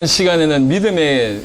시간에는 믿음에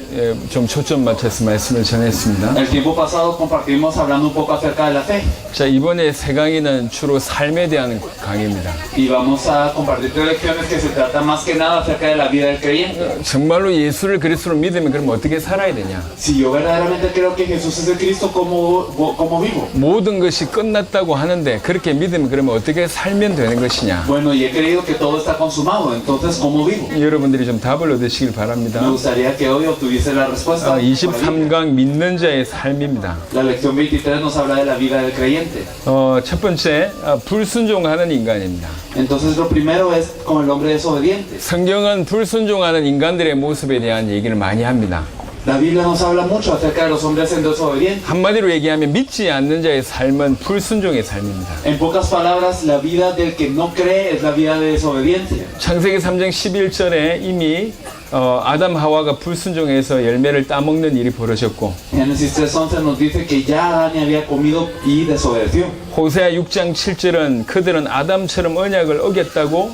좀 초점 맞춰서 말씀을 전했습니다. El tiempo pasado compartimos hablando un poco acerca de la fe. 자, 이번에 세 강의는 주로 삶에 대한 강의입니다. Y vamos a compartir 3 lecciones que se tratan más que nada acerca de la vida del creyente. 정말로 예수를 그리스도로 믿으면 그럼 어떻게 살아야 되냐? Si yo verdaderamente creo que Jesús es el Cristo, ¿cómo vivo? 모든 것이 끝났다고 하는데 그렇게 믿으면 그러면 어떻게 살면 되는 것이냐? Bueno, y he creído que todo está consumado, entonces ¿cómo vivo? 여러분들이 좀 답을 얻으시길 바랍니다. Me gustaría que hoy obtuviese la respuesta. 23강 믿는 자의 삶입니다. La lección 23 nos habla de la vida del creyente. 첫 번째, 불순종하는 인간입니다. Entonces lo primero es con el hombre desobediente. 성경은 불순종하는 인간들의 모습에 대한 얘기를 많이 합니다. La Biblia nos habla mucho acerca de los hombres desobedientes. 한마디로 얘기하면 믿지 않는 자의 삶은 불순종의 삶입니다. En pocas palabras, la vida del que no cree es la vida de desobediencia. 창세기 3장 11절에 이미 아담 하와가 불순종해서 열매를 따먹는 일이 벌어졌고, Génesis 3:11 nos dice que ya Adán había comido y desobedeció. 호세아 6장 7절은 그들은 아담처럼 언약을 어겼다고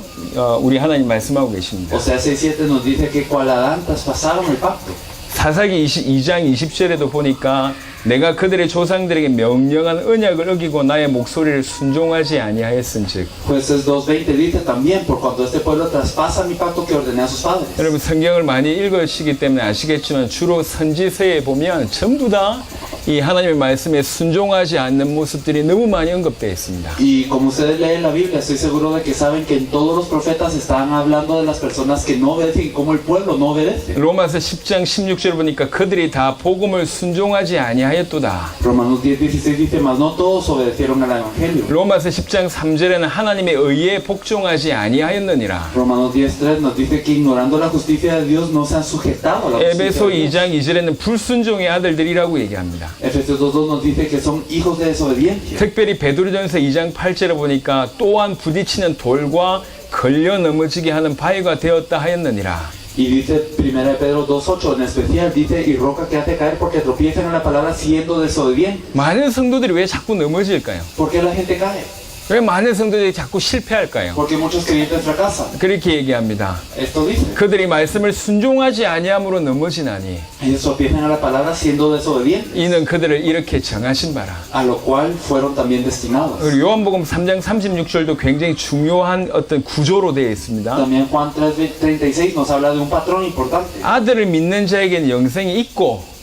우리 하나님 말씀하고 계십니다. Oseas 6:7 nos dice que cual Adán traspasaron el pacto. 사사기 22장 20절에도 보니까 내가 그들의 조상들에게 명령한 언약을 어기고 나의 목소리를 순종하지 아니하였은즉. Jueces 2:20 dice también, por cuanto este pueblo traspasa mi pacto que ordené a sus padres. 여러분 성경을 많이 읽으시기 때문에 아시겠지만 주로 선지서에 보면 전부 다 이 하나님의 말씀에 순종하지 않는 모습들이 너무 많이 언급되어 있습니다. Y como ustedes leen la Biblia, estoy seguro de que saben que en todos los profetas están hablando de las personas que no obedecen y cómo el pueblo no obedece. 로마서 10장 16절 보니까 그들이 다 복음을 순종하지 아니하였도다. Romanos 10:16 dice, mas no todos obedecieron al evangelio. 로마서 10장 3절에는 하나님의 의에 복종하지 아니하였느니라. Romanos 10:3 nos dice que ignorando la justicia de Dios no se han sujetado a la justicia 에베소 de Dios. 2장 2절에는 불순종의 아들들이라고 얘기합니다. Efesios 2:2 nos dice que son hijos de desobediencia. 특별히 베드로전서 2장 8절에 보니까 또한 부딪히는 돌과 걸려 넘어지게 하는 바위가 되었다 하였느니라. Y dice 1 Pedro 2:8 en especial, dice, y roca que hace caer porque tropiezan en la palabra siendo desobedientes. 많은 성도들이 왜 자꾸 넘어질까요? ¿Por qué la gente cae? 왜 많은 성도들이 자꾸 실패할까요? Porque muchos creyentes fracasan. 그렇게 얘기합니다. Esto dice. 그들이 말씀을 순종하지 아니함으로 넘어지나니 Ellos tropiezan en la palabra siendo desobedientes, 이는 그들을 이렇게 정하신 바라. a lo cual fueron también destinados. 그리고 요한복음 3장 36절도 굉장히 중요한 어떤 구조로 되어 있습니다. También Juan 3:36 nos habla de un patrón importante. 아들을 믿는 자에게는 영생이 있고,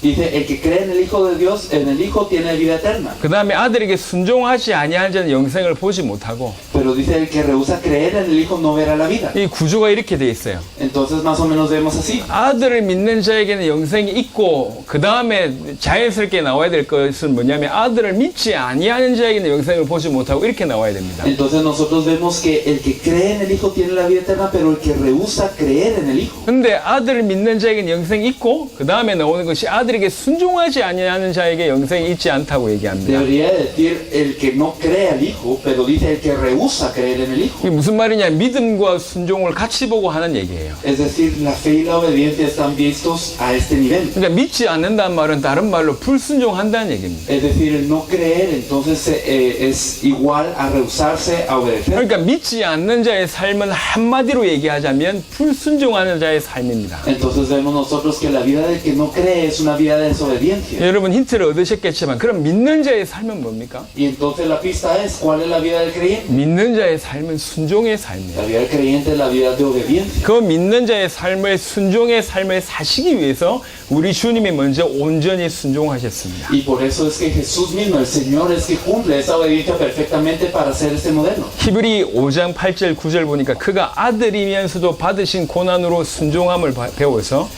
Dice, el que cree en el Hijo de Dios, en el Hijo tiene vida eterna. 그 다음에 아들에게 순종하지 아니한 자는 영생을 보지 못하고. Pero dice, el que rehúsa creer en el Hijo no verá la vida. 이 구조가 이렇게 되어 있어요. Entonces más o menos vemos así. 아들을 믿는 자에게는 영생이 있고, 그 다음에 자연스럽게 나와야 될 것은 뭐냐면 아들을 믿지 아니하는 자에게는 영생을 보지 못하고 이렇게 나와야 됩니다. Entonces nosotros vemos que el que cree en el Hijo tiene la vida eterna, pero el que rehúsa creer en el Hijo. 근데 아들을 믿는 자에게는 영생이 있고, 그 다음에 나오는 것이 아들에게 순종하지 아니하는 자에게 영생이 있지 않다고 얘기합니다. Debería decir el que no cree al Hijo, pero dice el que rehúsa creer en el Hijo. 이게 무슨 말이냐? 믿음과 순종을 같이 보고 하는 얘기예요. Es decir, la fe y la obediencia están vistos a este nivel. 그러니까 믿지 않는다는 말은 다른 말로 불순종한다는 얘기입니다. Es decir, el no creer entonces es igual a rehusarse a obedecer. 그러니까 믿지 않는 자의 삶은 한마디로 얘기하자면 불순종하는 자의 삶입니다. Entonces vemos nosotros que la vida del que no cree es una vida de desobediencia. 여러분 힌트를 얻으셨겠지만 그럼 믿는 자의 삶은 뭡니까? Y entonces la pista es, ¿cuál es la vida del creyente? 믿는 자의 삶은 순종의 삶이에요. La vida del creyente es la vida de obediencia. 그 믿는 자의 삶을 순종의 삶을 사시기 위해서 우리 주님이 먼저 온전히 순종하셨습니다. Y por eso es que Jesús mismo, el Señor, es que cumple esa obediencia perfectamente para ser este modelo. 히브리 5장 8절 9절 보니까 그가 아들이면서도 받으신 고난으로 순종함을 배워서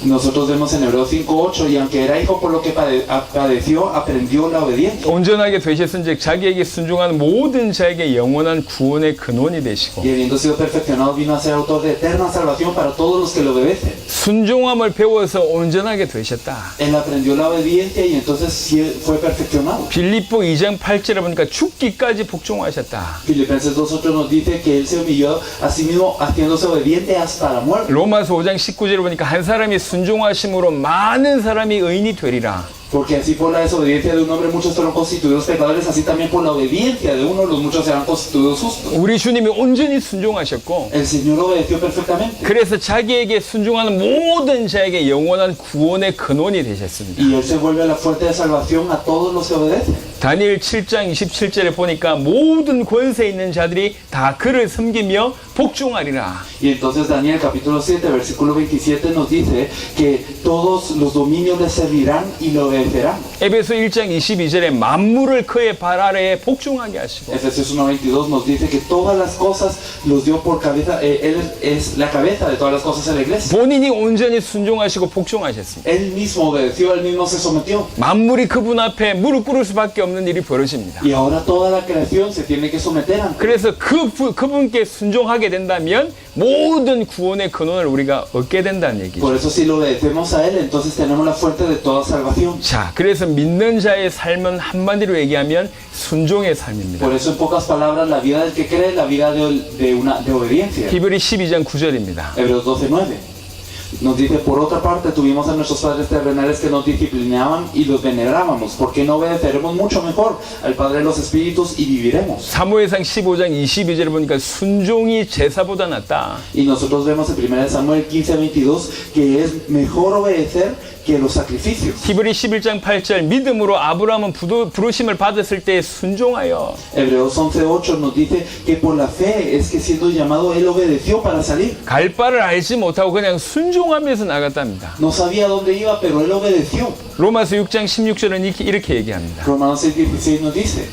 Nosotros vemos en Hebreos 5:8, y aunque era hijo por lo que padeció, aprendió la obediencia. 온전하게 되셨은즉 자기에게 순종하는 모든 자에게 영원한 구원의 근원이 되시고, Y habiendo sido perfeccionado, vino a ser autor de eterna salvación para todos los que le obedecen. 순종함을 배워서 온전하게 되셨다. Él aprendió la obediencia y entonces sí fue perfeccionado. 빌립보 2장 8절에 보니까 죽기까지 복종하셨다. Filipenses 2:8 nos dice que él se humilló a sí mismo haciéndose obediente hasta la muerte. 로마서 5장 19절에 보니까 한 사람이 순종하심으로 많은 사람이 의인이 되리라. Porque así por la desobediencia de un hombre muchos fueron constituidos pecadores, así también por la obediencia de uno los muchos serán constituidos justos. 우리 주님이 온전히 순종하셨고 El Señor obedeció perfectamente. 그래서 자기에게 순종하는 모든 자에게 영원한 구원의 근원이 되셨습니다. Y Él se vuelve la fuente de salvación a todos los que obedecen. 다니엘 7장 27절에 보니까 모든 권세 있는 자들이 다 그를 섬기며 복종하리라. Y entonces Daniel capítulo 7 versículo 27 nos dice que todos los dominios le servirán y le obedecerán. 에베소 1장 22절에 만물을 그의 발 아래에 복종하게 하시고 Efesios 1:22 nos dice que todas las cosas los dio por cabeza, Él es la cabeza de todas las cosas en la iglesia. 본인이 온전히 순종하시고 복종하셨습니다. Él mismo obedeció, Él mismo se sometió. 만물이 그분 앞에 무릎 꿇을 수밖에 없는 일이 벌어집니다. Y ahora toda la creación se tiene que someter ante Él. 그래서 그분께 순종하게 된다면 모든 구원의 근원을 우리가 얻게 된다는 얘기죠. Por eso si lo obedecemos a Él, entonces tenemos la fuente de toda salvación. 자, 그래서 믿는 자의 삶은 한마디로 얘기하면 순종의 삶입니다. Por eso en pocas palabras la vida del que cree es la vida de obediencia. 히브리 12장 9절입니다. Hebreos 12:9 nos dice, por otra parte tuvimos a nuestros padres terrenales que nos disciplinaban y los venerábamos. ¿Por qué no obedeceremos mucho mejor al Padre de los Espíritus y viviremos? 사무엘상 15장 22절을 보니까 순종이 제사보다 낫다. Y nosotros vemos en 1 Samuel 15:22 que es mejor obedecer que los sacrificios. 히브리 11장 8절 믿음으로 아브라함은 부르심을 받았을 때 순종하여 Hebreos 11:8 nos dice que por la fe es que siendo llamado él obedeció para salir. 갈 바를 알지 못하고 그냥 순종하면서 나갔답니다. No sabía dónde iba, pero él obedeció. 로마서 6장 16절은 이렇게 얘기합니다. Romanos 6:16 nos dice,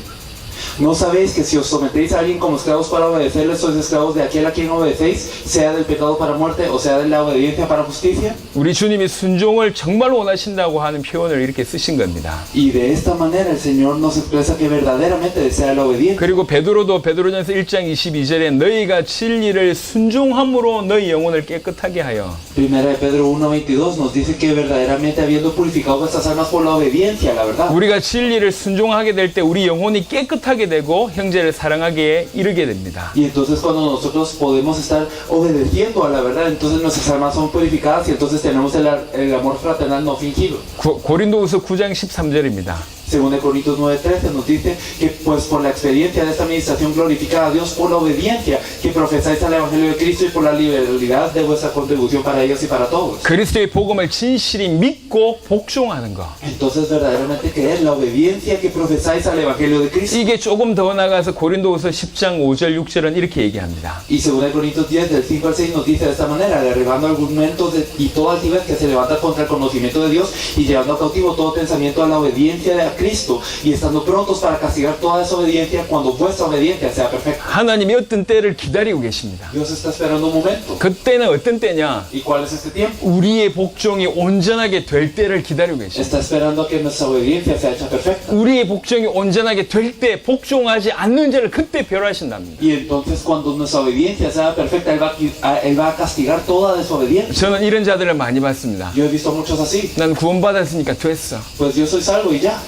¿no sabéis que si os sometéis a alguien como esclavos para obedecerle, sois esclavos de aquel a quien obedecéis, sea del pecado para muerte o sea de la obediencia para justicia? 우리 주님이 순종을 정말 원하신다고 하는 표현을 이렇게 쓰신 겁니다. Y de esta manera el Señor nos expresa que verdaderamente desea la obediencia. 그리고 베드로전서 1장 22절에 너희가 진리를 순종함으로 너희 영혼을 깨끗하게 하여 Primera de Pedro 1:22 nos dice que verdaderamente habiendo purificado vuestras almas por la obediencia a la verdad. 우리가 진리를 순종하게 될 때 우리 영혼이 깨끗하게 되고 형제를 사랑하기에 이르게 됩니다. Y entonces cuando nosotros podemos estar obedeciendo a la verdad, entonces nuestras almas son purificadas y entonces tenemos el amor fraternal no fingido. 고린도후서 9장 13절입니다. Según de Corintios 9:13 nos dice que pues por la experiencia de esta administración glorifica a Dios por la obediencia que profesáis al Evangelio de Cristo y por la liberalidad de vuestra contribución para ellos y para todos. 그리스도의 복음을 진실히 믿고 복종하는 거. Entonces verdaderamente creer la obediencia que profesáis al Evangelio de Cristo. 이게 조금 더 나가서 고린도후서 10장 5절 6절은 이렇게 얘기합니다. Y según de Corintios 10 del 5 al 6 nos dice de esta manera, derribando argumentos y toda altivez que se levanta contra el conocimiento de Dios y llevando cautivo todo pensamiento a la obediencia de Cristo y estando prontos para castigar toda desobediencia cuando vuestra obediencia sea perfecta. 하나님이 어떤 때를 기다리고 계십니다. Dios está esperando un momento. 그때는 어떤 때냐? ¿Y cuál es este tiempo? 우리의 복종이 온전하게 될 때를 기다리고 계십니다. Está esperando a que nuestra obediencia sea hecha perfecta. 우리의 복종이 온전하게 될 때 복종하지 않는 자를 그때 멸하신답니다. Y entonces cuando nuestra obediencia sea perfecta, Él va a castigar toda desobediencia. 저는 이런 자들을 많이 봤습니다. Yo he visto muchos así. 난 구원받았으니까 됐어. Pues yo soy salvo y ya.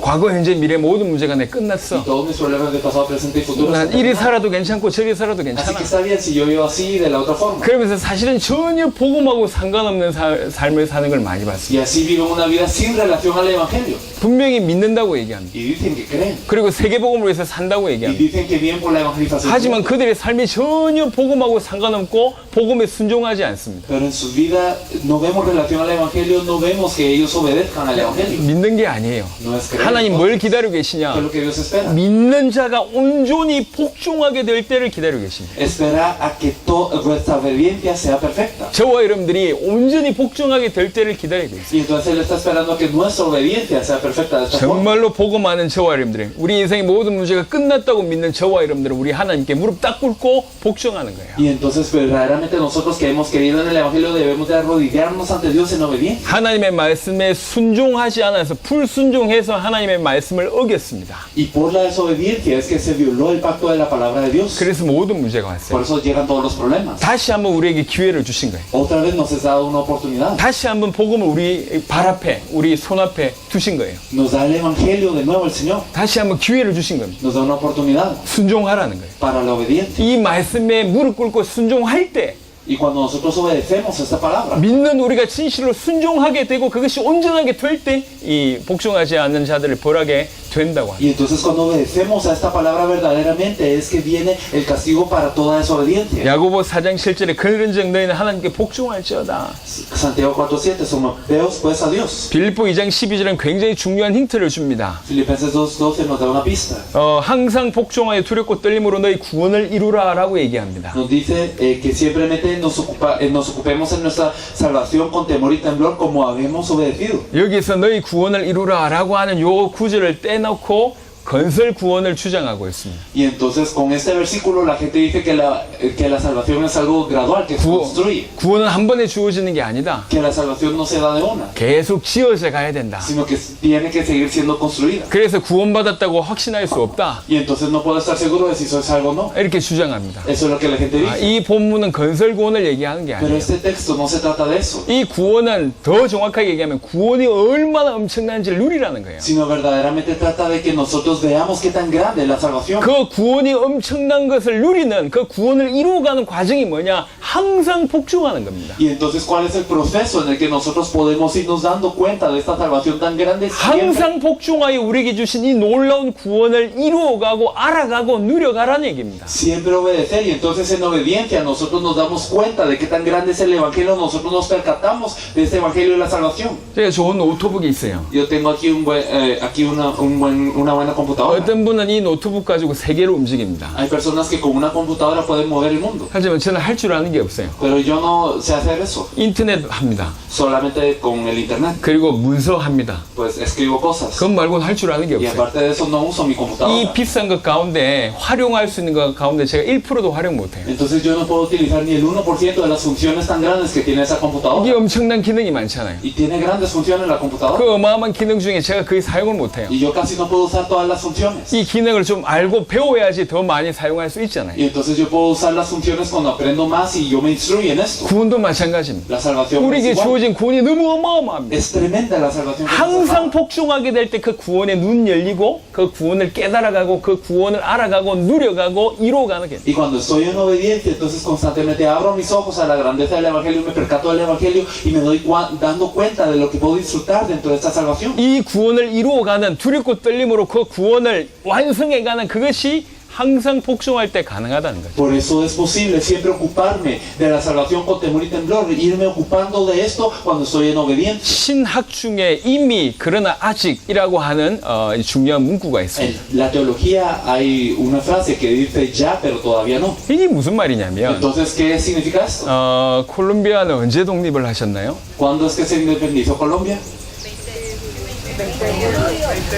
과거, 현재, 미래 모든 문제가 내 Y 끝났어. todos mis problemas de pasado, presente y futuro. 난 están 이리 terminados. 살아도 괜찮고 저리 살아도 Así 괜찮아. que está bien si yo vivo así de la otra forma. 그러면서 사실은 전혀 복음하고 상관없는 삶을 사는 걸 많이 봤습니다. Y así viven una vida sin relación al Evangelio. 분명히 믿는다고 얘기합니다. Y dicen que creen. 그리고 세계복음을 위해서 산다고 Y 얘기합니다. dicen que viven por la evangelización. 하지만 그들의 삶이 전혀 복음하고 상관없고 복음에 순종하지 않습니다. Pero en su vida no vemos relación al Evangelio, no vemos que ellos obedezcan al Evangelio. 믿는 게 아니에요. No es creer. 하나님 뭘 기다리고 ¿Qué es 계시냐? lo que Dios espera? 믿는 자가 온전히 복종하게 될 때를 기다리고 계십니다. Espera a que vuestra obediencia sea perfecta. 저와 여러분들이 온전히 복종하게 될 때를 기다리고 있어요. Y entonces Él está esperando a que nuestra obediencia sea perfecta de esta forma. 정말로 복음하는 저와 여러분들이 우리 인생의 모든 문제가 끝났다고 믿는 저와 여러분들은 우리 하나님께 무릎 딱 꿇고 복종하는 거예요. Y entonces verdaderamente nosotros que hemos creído en el Evangelio debemos de arrodillarnos ante Dios en obediencia. 하나님의 말씀에 순종하지 않아서 불순종해서 하나님의 말씀을 어겼습니다. Y por la desobediencia es que se violó el pacto de la palabra de Dios. 그래서 모든 문제가 Por 왔어요. eso llegan todos los problemas. 다시 한번 우리에게 기회를 주신 거예요. Otra vez nos es dado una oportunidad. 다시 한번 복음을 우리 발 앞에, 우리 손 앞에 두신 거예요. Nos da el Evangelio de nuevo el Señor. 다시 한번 기회를 주신 겁니다. Nos da una oportunidad 순종하라는 거예요. para la obediencia. 이 말씀에 무릎 꿇고 순종할 때 Y cuando nosotros obedecemos esta palabra, 믿는 우리가 진실로 순종하게 되고 그것이 온전하게 될 때 이 복종하지 않는 자들을 벌하게 된다고 합니다. y entonces cuando obedecemos a esta palabra verdaderamente es que viene el castigo para toda desobediencia. 야고보 4장 7절에 그런즉 너희는 하나님께 복종할지어다. Santiago 4:7, someteos pues a Dios. 빌립보 2장 12절은 굉장히 중요한 힌트를 줍니다. Filipenses 2:12 nos da una pista. 항상 복종하여 두렵고 떨림으로 너희 구원을 이루라라고 얘기합니다. Nos dice que simplemente nos ocupemos en nuestra salvación con temor y temblor como habemos obedecido. 여기서 너희 구원을 이루라라고 하는 요 구절을 떼놓고 건설 구원을 주장하고 있습니다. Y entonces con este versículo la gente dice que la salvación es algo gradual, que se construye. 구원은 한 번에 주어지는 게 아니다. Que la salvación no se da de una, 계속 지어져 가야 된다. sino que tiene que seguir siendo construida. 그래서 구원받았다고 확신할 수 없다. Y entonces no puedo estar seguro de si soy salvo o no. 이렇게 주장합니다. Eso es lo que la gente dice. 이 본문은 건설 구원을 얘기하는 게 Pero 아니에요. este texto no se trata de eso, 이 구원은 더 정확하게 얘기하면 구원이 얼마나 엄청난지를 누리라는 거예요. sino verdaderamente trata de que nosotros veamos qué tan grande es la salvación. 그 구원이 엄청난 것을 누리는 그 구원을 이루어가는 과정이 뭐냐? 항상 복종하는 겁니다. Y entonces, ¿cuál es el proceso en el que nosotros podemos irnos dando cuenta de esta salvación tan grande? Siempre, 항상 복종하여 우리에게 주신 이 놀라운 구원을 이루어가고 알아가고 누려가라는 얘기입니다. siempre obedecer, y entonces en obediencia nosotros nos damos cuenta de qué tan grande es el Evangelio, nosotros nos percatamos de este Evangelio de la salvación. 제가 좋은 노트북이 있어요. Yo tengo aquí una buena computadora. 어떤 분은 이 노트북 가지고 세계를 움직입니다. Hay personas que con una computadora pueden mover el mundo, 하지만 저는 할 줄 아는 게 없어요. pero yo no sé hacer eso, 인터넷 합니다. solamente con el internet. 그리고 문서합니다. Pues escribo cosas, 그것 말고는 할 줄 아는 게 y 없어요. aparte de eso no uso mi 이 computadora. 비싼 것 가운데 활용할 수 있는 것 가운데 제가 1%도 활용 못해요. Entonces yo no puedo utilizar ni el 1% de las funciones tan grandes que tiene esa 이게 computadora. 엄청난 기능이 많잖아요. Y tiene grandes funciones la computadora. 그 어마어마한 기능 중에 제가 거의 사용을 못해요. Y yo casi no puedo usar todas las funciones. 이 기능을 좀 알고 배워야지 더 많이 사용할 수 있잖아요. Y entonces yo puedo usar las funciones cuando aprendo más y yo me instruyo en esto. 구원도 마찬가지입니다. La salvación es 우리에게 igual. 주어진 구원이 너무 어마어마합니다. Es tremenda la salvación que nos 항상 ha dado. 복종하게 될 때 그 구원의 눈 열리고 그 구원을 깨달아가고 그 구원을 알아가고 누려가고 이루어가는 게 Y cuando estoy en obediencia, entonces constantemente abro mis ojos a la grandeza del Evangelio, me percato del Evangelio y me doy dando cuenta de lo que puedo disfrutar dentro de esta salvación. 이 구원을 이루어가는 두렵고 떨림으로 그 구원을 완성해가는 그것이 항상 복종할 때 가능하다는 거죠. Por eso es posible siempre ocuparme de la salvación con temor y temblor, irme ocupando de esto cuando estoy en obediencia. 신학 중에 이미 그러나 아직이라고 하는 중요한 문구가 있습니다. En la teología hay una frase que dice ya, pero todavía no. 이게 무슨 말이냐면 Entonces, ¿qué significa esto? 콜롬비아는 언제 독립을 하셨나요? ¿Cuándo es que se independizó Colombia?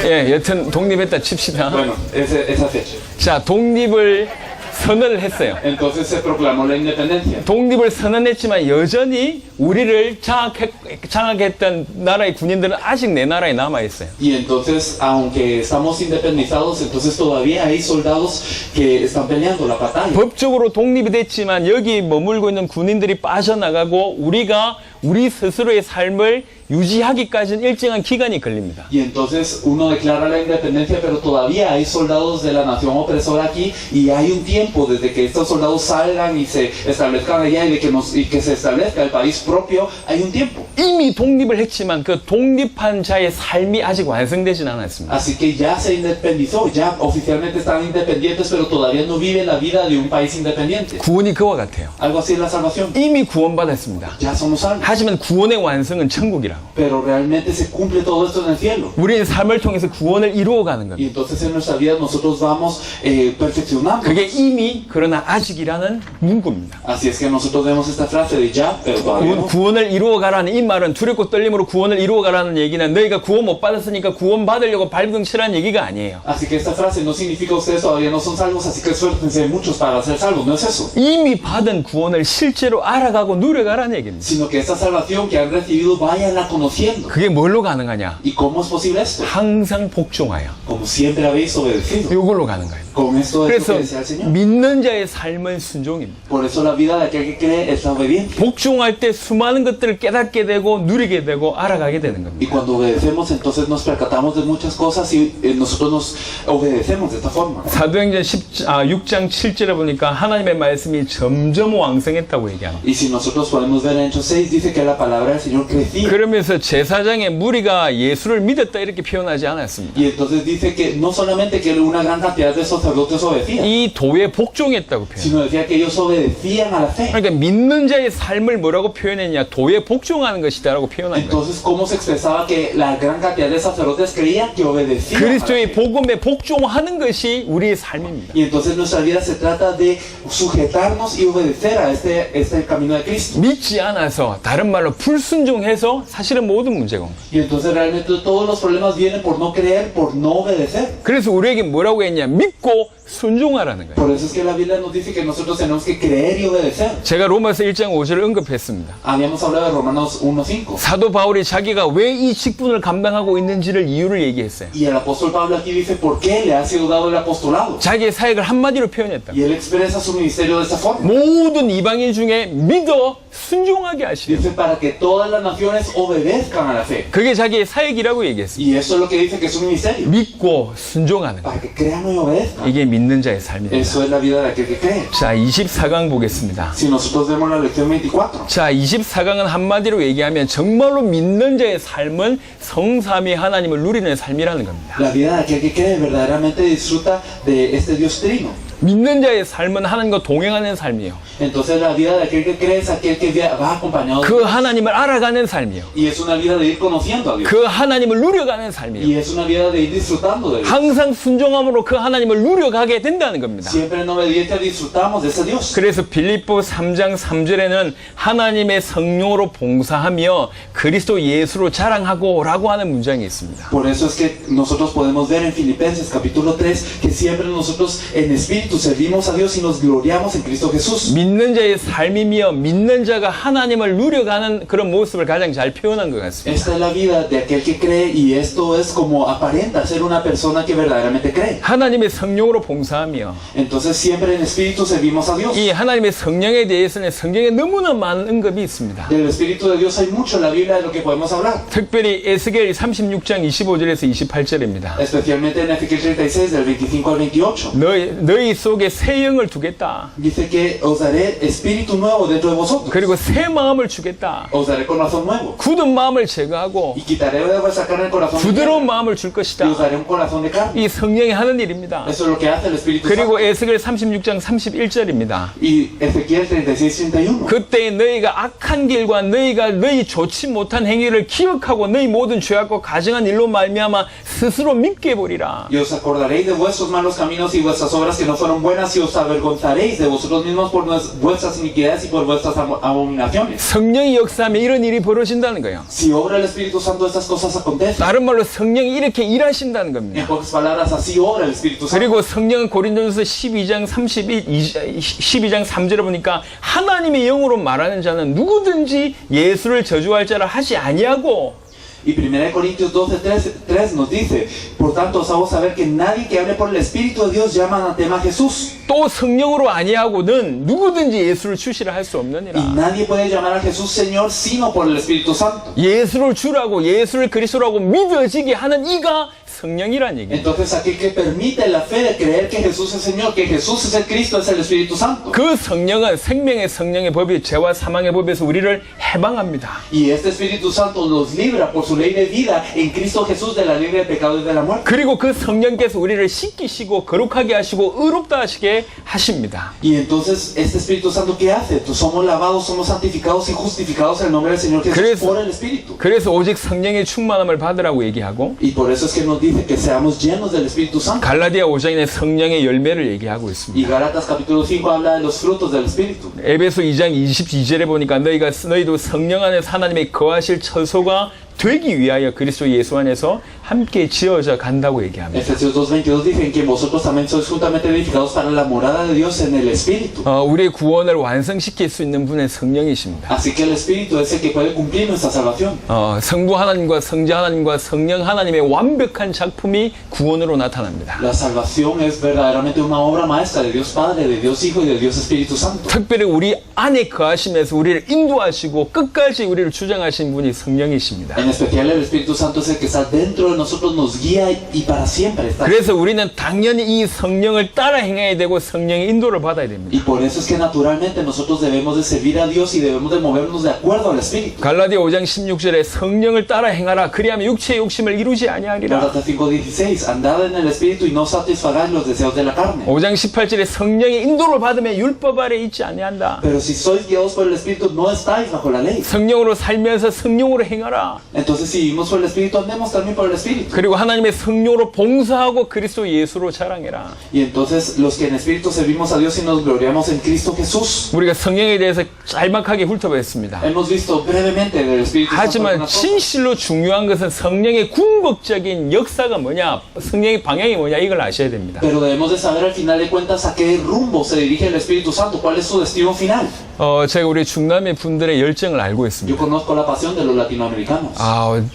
예, 여튼 독립했다 칩시다. Bueno, esa fecha. 자, 독립을 선언을 했어요. Entonces se proclamó la independencia. 독립을 선언했지만 여전히 우리를 장악했던 나라의 군인들은 아직 내 나라에 남아 있어요. Y entonces, aunque estamos independizados, entonces todavía hay soldados que están peleando la batalla. 법적으로 독립이 됐지만 여기 머물고 있는 군인들이 빠져나가고 우리가 우리 스스로의 삶을 유지하기까지는 일정한 기간이 걸립니다. Y entonces uno declara la independencia, pero todavía hay soldados de la nación opresora aquí y hay un tiempo desde que estos soldados salgan y se establezcan allá y que se establezca el país propio, hay un tiempo. 이미 독립을 했지만 그 독립한 자의 삶이 아직 완성되진 않았습니다. Así que ya se independizó, ya oficialmente están independientes, pero todavía no viven la vida de un país independiente. 구원이 그와 같아요. Algo así es la salvación. 이미 구원받았습니다. Ya somos salvos. 하지만 구원의 완성은 천국이라고. Pero realmente se cumple todo esto en el cielo. 우리의 삶을 통해서 구원을 이루어가는 Y 겁니다. entonces en nuestra vida nosotros vamos perfeccionando. 그게 이미 그러나 아직이라는 문구입니다. Así es que nosotros vemos esta frase de ya, pero todavía no. 구원을 이루어가라는 이 말은 두렵고 떨림으로 구원을 이루어가라는 얘기는 너희가 구원 못 받았으니까 구원 받으려고 발등치라는 얘기가 아니에요. Así que esta frase no significa ustedes todavía no son salvos, así que esfuércense muchos para ser salvos. No es eso. 이미 받은 구원을 실제로 알아가고 누려가라는 얘기입니다. Sino que esta salvación que han recibido vayanla conociendo. 그게 뭘로 가능하냐? ¿Y cómo es posible esto? 항상 복종하여 Como siempre habéis obedecido. 이걸로 가는 거예요. Con esto es lo 그래서 que decía el Señor. 믿는 자의 삶은 순종입니다. Por eso la vida de aquel que cree es la obediencia. 복종할 때 수많은 것들을 깨닫게 되고 누리게 되고 알아가게 되는 Y 겁니다. cuando obedecemos, entonces nos percatamos de muchas cosas y nosotros nos obedecemos de esta forma. 사도행전 6장 7절에 보니까 하나님의 말씀이 점점 왕성했다고 얘기합니다. Y si nosotros podemos ver en Hechos 6, dice que la palabra del Señor crecía. 그러면서 제사장의 무리가 예수를 믿었다 이렇게 표현하지 않았습니다. Y entonces dice que no solamente que una gran cantidad de sacerdotes obedecían, 이 도에 복종했다고 표현합니다. sino decía que ellos obedecían a la fe. 그러니까 믿는 자의 삶을 뭐라고 표현했냐? 도에 복종하는 것이다라고 표현한 거예요. Entonces, ¿cómo se expresaba que la gran cantidad de sacerdotes creían que obedecían a la 그리스도의 fe? 복음에 복종하는 것이 우리의 삶입니다. Y entonces nuestra vida se trata de sujetarnos y obedecer a este camino de Cristo. 믿지 않아서 다른 말로 불순종해서 사실은 모든 문제가 온 거예요. Y entonces realmente todos los problemas vienen por no creer, por no obedecer. 그래서 우리에게 뭐라고 했냐? 믿고 순종하라는 거예요. Por eso es que la Biblia nos dice que nosotros tenemos que creer y obedecer. 제가 로마서 1장 5절을 언급했습니다. Habíamos hablado de Romanos 1:5. 사도 바울이 자기가 왜 이 직분을 감당하고 있는지를 이유를 얘기했어요. Y el apóstol Pablo aquí dice por qué le ha sido dado el apostolado. 자기의 사역을 한마디로 표현했다. Y él expresa su ministerio de esta forma. 모든 이방인 중에 믿어 순종하게 하시려고. Dice para que todas las naciones obedezcan a la fe. 그게 자기의 사역이라고 얘기했습니다. Y eso es lo que dice que es un ministerio. 믿고 순종하는 거. Para que crean y obedezcan. 이게 믿는 자의 삶입니다. Eso es la vida de aquel que cree. 자, 24강 보겠습니다. Si nosotros vemos la lección 24. 자, 24강은 한마디로 얘기하면 정말로 믿는 자의 삶은 성삼위 하나님을 누리는 삶이라는 겁니다. La vida de aquel que cree verdaderamente disfruta de este Dios trino. 믿는 자의 삶은 하나님과 동행하는 삶이에요. Entonces la vida de aquel que cree es aquel que va acompañado de 그 하나님을 알아가는 삶이에요. y es una vida de ir conociendo a Dios. 그 하나님을 누려가는 삶이에요. Y es una vida de ir disfrutando de Dios. 항상 순종함으로 그 하나님을 누려가게 된다는 겁니다. Siempre en obediencia disfrutamos de ese Dios. 그래서 빌립보 3장 3절에는 하나님의 성령으로 봉사하며 그리스도 예수로 자랑하고 라고 하는 문장이 있습니다. Por eso es que nosotros podemos ver en Filipenses capítulo 3 que siempre nosotros en espíritu servimos a Dios y nos gloriamos en Cristo Jesús. 믿는 자의 삶이며 믿는 자가 하나님을 누려가는 그런 모습을 가장 잘 표현한 것 같습니다. Esta es la vida de aquel que cree y esto es como aparenta ser una persona que verdaderamente cree. 하나님의 성령으로 봉사하며 Entonces siempre en espíritu servimos a Dios. 이 하나님의 성령에 대해서는 성경에 너무나 많은 언급이 있습니다. Del Espíritu de Dios hay mucho en la Biblia de lo que podemos hablar. 특별히 에스겔 36장 25절에서 28절입니다. Especialmente en Ezequiel 36 del 25 al 28. 너희 속에 새 영을 두겠다. Dice que os daré espíritu nuevo dentro de vosotros. 그리고 새 마음을 주겠다. Os daré corazón nuevo. 굳은 마음을 제거하고 Y quitaré de vuestra carne el corazón de 부드러운 piedra. 마음을 줄 Y os 것이다. daré un corazón de carne. 이 성령이 하는 일입니다. Eso es lo que hace el Espíritu 그리고 Santo. 에스겔 36장 31절입니다. Y Ezequiel 36, 31. 그때 너희가 악한 길과 너희 좋지 못한 행위를 기억하고 너희 모든 죄악과 가증한 일로 말미암아 스스로 믿게 보리라. Y os acordaréis de vuestros malos caminos y vuestras obras que no fueron buenas y os avergonzaréis de vosotros mismos por vuestras iniquidades y por vuestras abominaciones. 성령이 역사하면 이런 일이 벌어진다는 거예요. Si obra el Espíritu Santo, estas cosas acontecen. 다른 말로 성령이 이렇게 일하신다는 En 겁니다. pocas palabras, así obra el Espíritu Santo. 그리고 성령은 고린도전서 12장 3절에 보니까 하나님의 영으로 말하는 자는 누구든지 예수를 저주할 자를 하지 아니하고 Y 1 Corintios 12:3 nos dice, por tanto os hago saber que nadie que hable por el Espíritu de Dios llama anatema a Jesús. 또 성령으로 아니하고는 누구든지 예수를 주시라 할 수 Y 없느니라. nadie puede llamar a Jesús Señor sino por el Espíritu Santo. 예수를 주라고 예수를 그리스도라고 믿어지게 하는 이가 성령이란 얘기예요. Entonces aquel que permite la fe de creer que Jesús es Señor, que Jesús es el Cristo, es el Espíritu Santo. 그 성령은 생명의 성령의 법이 죄와 사망의 법에서 우리를 해방합니다. Y este Espíritu Santo nos libra por su ley de vida en Cristo Jesús de la ley del pecado y de la muerte. 그리고 그 성령께서 우리를 씻기시고 거룩하게 하시고 의롭다 하시게 하십니다. Y entonces este Espíritu Santo, ¿qué hace? Somos lavados, somos santificados y justificados en el nombre del Señor Jesús por el Espíritu. 그래서 오직 성령의 충만함을 받으라고 얘기하고 Y por eso es que nos dice que seamos llenos del Espíritu Santo. 갈라디아 5장에 성령의 열매를 얘기하고 Y 있습니다. Gálatas capítulo 5 habla de los frutos del Espíritu. 에베소 2장 22절에 보니까 너희도 성령 안에 하나님의 거하실 처소가 되기 위하여 그리스도 예수 안에서 함께 지어져 간다고 얘기합니다. Efesios 2:22 dicen que vosotros también sois juntamente edificados para la morada de Dios en el Espíritu. 우리의 구원을 완성시킬 수 있는 분은 성령이십니다. Así que el Espíritu es el que puede cumplir nuestra salvación. 성부 하나님과 성자 하나님과 성령 하나님의 완벽한 작품이 구원으로 나타납니다. La salvación es verdaderamente una obra maestra de Dios Padre, de Dios Hijo y de Dios Espíritu Santo. 특별히 우리 안에 거하시면서 우리를 인도하시고 끝까지 우리를 주장하신 분이 성령이십니다. En especial el Espíritu Santo es el que está dentro de nosotros, nos guía y para siempre está. 그래서 우리는 당연히 이 성령을 따라 행해야 되고 성령의 인도를 받아야 됩니다. Y por eso es que naturalmente nosotros debemos de servir a Dios y debemos de movernos de acuerdo al Espíritu. 갈라디아 5장 16절에 성령을 따라 행하라 그리하면 육체의 욕심을 이루지 아니하리라. Gálatas 5:16 andad en el Espíritu y no satisfagáis los deseos de la carne. 5장 18절에 성령의 인도를 받으면 율법 아래 있지 아니한다. Pero si sois guiados por el Espíritu no estáis bajo la ley. 성령으로 살면서 성령으로 행하라. Entonces si vivimos por el Espíritu andemos también por el Espíritu. 그리고 하나님의 성령으로 봉사하고 그리스도 예수로 자랑해라. Y entonces los que en Espíritu servimos a Dios y nos gloriamos en Cristo Jesús. 우리가 성령에 대해서 짤막하게 훑어봤습니다. Hemos visto brevemente del Espíritu Santo. 하지만 algunas cosas. 진실로 중요한 것은 성령의 궁극적인 역사가 뭐냐, 성령의 방향이 뭐냐 이걸 아셔야 됩니다. Pero debemos de saber al final de cuentas a qué rumbo se dirige el Espíritu Santo, cuál es su destino final. 제가 우리 중남미 분들의 열정을 알고 Yo 있습니다. conozco la pasión de los latinoamericanos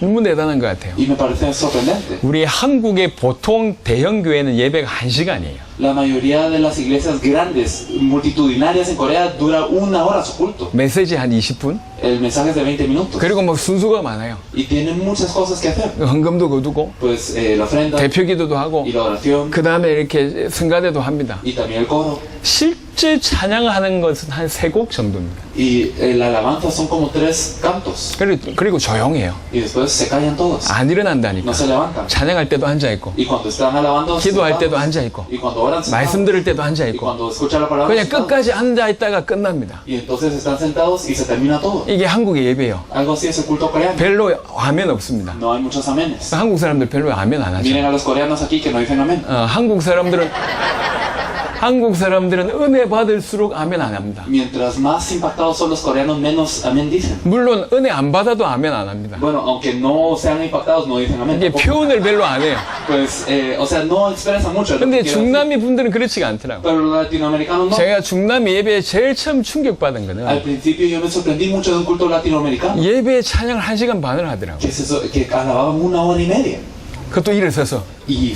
너무 대단한 것 같아요. y me parece sorprendente. 우리 한국의 보통 대형 교회는 예배가 1시간이에요. La mayoría de las iglesias grandes, multitudinarias en Corea, dura 1 hora su culto. 메시지 한 20분. El mensaje es de 20 minutos. 그리고 뭐 순수가 많아요. Y tienen muchas cosas que hacer. 헌금도 거두고 Pues la ofrenda 대표 기도도 하고 y la oración 그 다음에 이렇게 승가대도 합니다. y también el coro. 실제 찬양하는 것은 한 3곡 정도입니다. Y la alabanza son como 3 cantos. 그리고 조용해요. Y después se callan todos. 안 일어난다니까. No se levantan. 찬양할 때도 앉아있고 Y cuando están alabando, 기도할 때도 sentados. 앉아있고 Y cuando oran, 말씀 sentados. 들을 때도 Y 앉아있고 cuando escuchan la palabra, 그냥 sentados. 끝까지 앉아있다가 끝납니다. Y entonces están sentados y se termina todo. 이게 한국의 예배예요. Algo así es el culto coreano. 별로 아멘 없습니다. No hay muchos amenes. 한국 사람들 별로 아멘 안 Miren 하죠. a los coreanos aquí que no dicen amén. 한국 사람들은 은혜 받을수록 아멘 안 합니다. Mientras más impactados son los coreanos, menos amén dicen. 물론 은혜 안 받아도 아멘 안 합니다. Bueno, aunque no sean impactados, no dicen amén. 이게 tampoco. 표현을 별로 안 해요. Pues, o sea, no expresan mucho. lo que 근데 quiero decir. 중남미 분들은 그렇지가 않더라고요. Pero los latinoamericanos no. 제가 중남미 예배에 제일 처음 충격받은 Al 거는 principio yo me sorprendí mucho de un culto latinoamericano. 예배에 찬양을 1시간 반을 하더라고요. Que, es eso, que alababan 1 hora y media. 그것도 일어서서 Y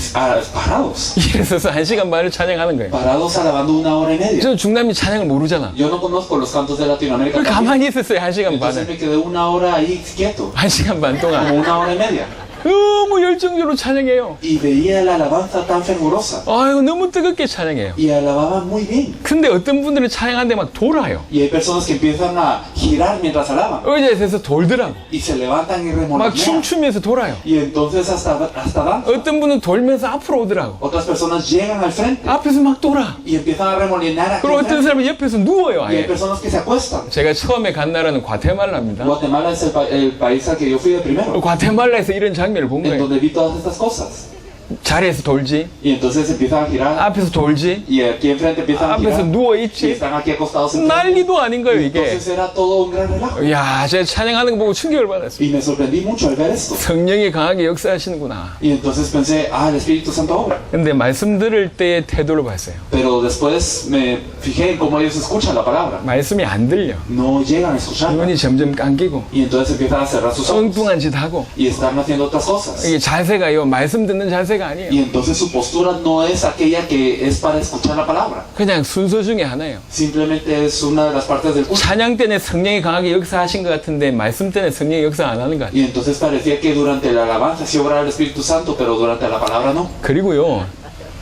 parados. 일어서서 1시간 반을 찬양하는 거예요. Parados alabando 1 hora y media. 저는 중남미 찬양을 모르잖아. Yo no conozco los cantos de Latinoamérica. 그걸 가만히 있었어요, 1시간 Entonces 반을. me quedé 1 hora ahí quieto. 1시간 반 동안. Como 1 hora y media. 너무 열정적으로 찬양해요. Y veía la alabanza tan fervorosa. 아유, 너무 뜨겁게 찬양해요. Y alababan muy bien. 근데 어떤 분들은 찬양하는데 막 돌아요. Y hay personas que empiezan a girar mientras alaban. 의자에서 돌더라고. Y se levantan y 막 remolonean. 춤추면서 돌아요. Y entonces hasta danzan. 어떤 분은 돌면서 앞으로 오더라고. Otras personas llegan al frente. 앞에서 막 돌아. Y empiezan a remolinear aquí 그리고 어떤 enfrente. 사람은 옆에서 누워요, Y hay 아예. personas que se acuestan. 제가 처음에 간 나라는 과테말라입니다. Guatemala es el país al que yo fui de primero. 과테말라에서 이런 장면을 본 En 거예요. donde vi todas estas cosas. 자리에서 돌지, Y entonces empiezan a girar. 앞에서 돌지, Y aquí enfrente empiezan a 앞에서 girar. 누워 Y 있지. están aquí acostados enfrente. 난리도 아닌 거예요, Y 이게. entonces era todo un gran relajo. 이야, 제가 찬양하는 거 보고 충격을 받았어요. Y me sorprendí mucho al ver esto. 성령이 강하게 역사하시는구나. Y entonces pensé, el Espíritu Santo obra. 근데 말씀 들을 때의 태도를 봤어요. Pero después me fijé en cómo ellos escuchan la palabra. 말씀이 안 들려. No llegan a escucharla. 눈이 점점 감기고 Y entonces empiezan a cerrar sus ojos. 엉뚱한 짓 하고 Y están haciendo otras cosas. 이게 자세가요, 말씀 듣는 자세가 아니에요. Y entonces su postura no es aquella que es para escuchar la palabra. 그냥 순서 중에 하나예요. Simplemente es una de las partes del culto. 찬양 때는 성령이 강하게 역사하신 것 같은데 말씀 때는 성령이 역사 안 하는 것 같아요. Y entonces parecía que durante la alabanza sí obraba el Espíritu Santo, pero durante la palabra no. 그리고요,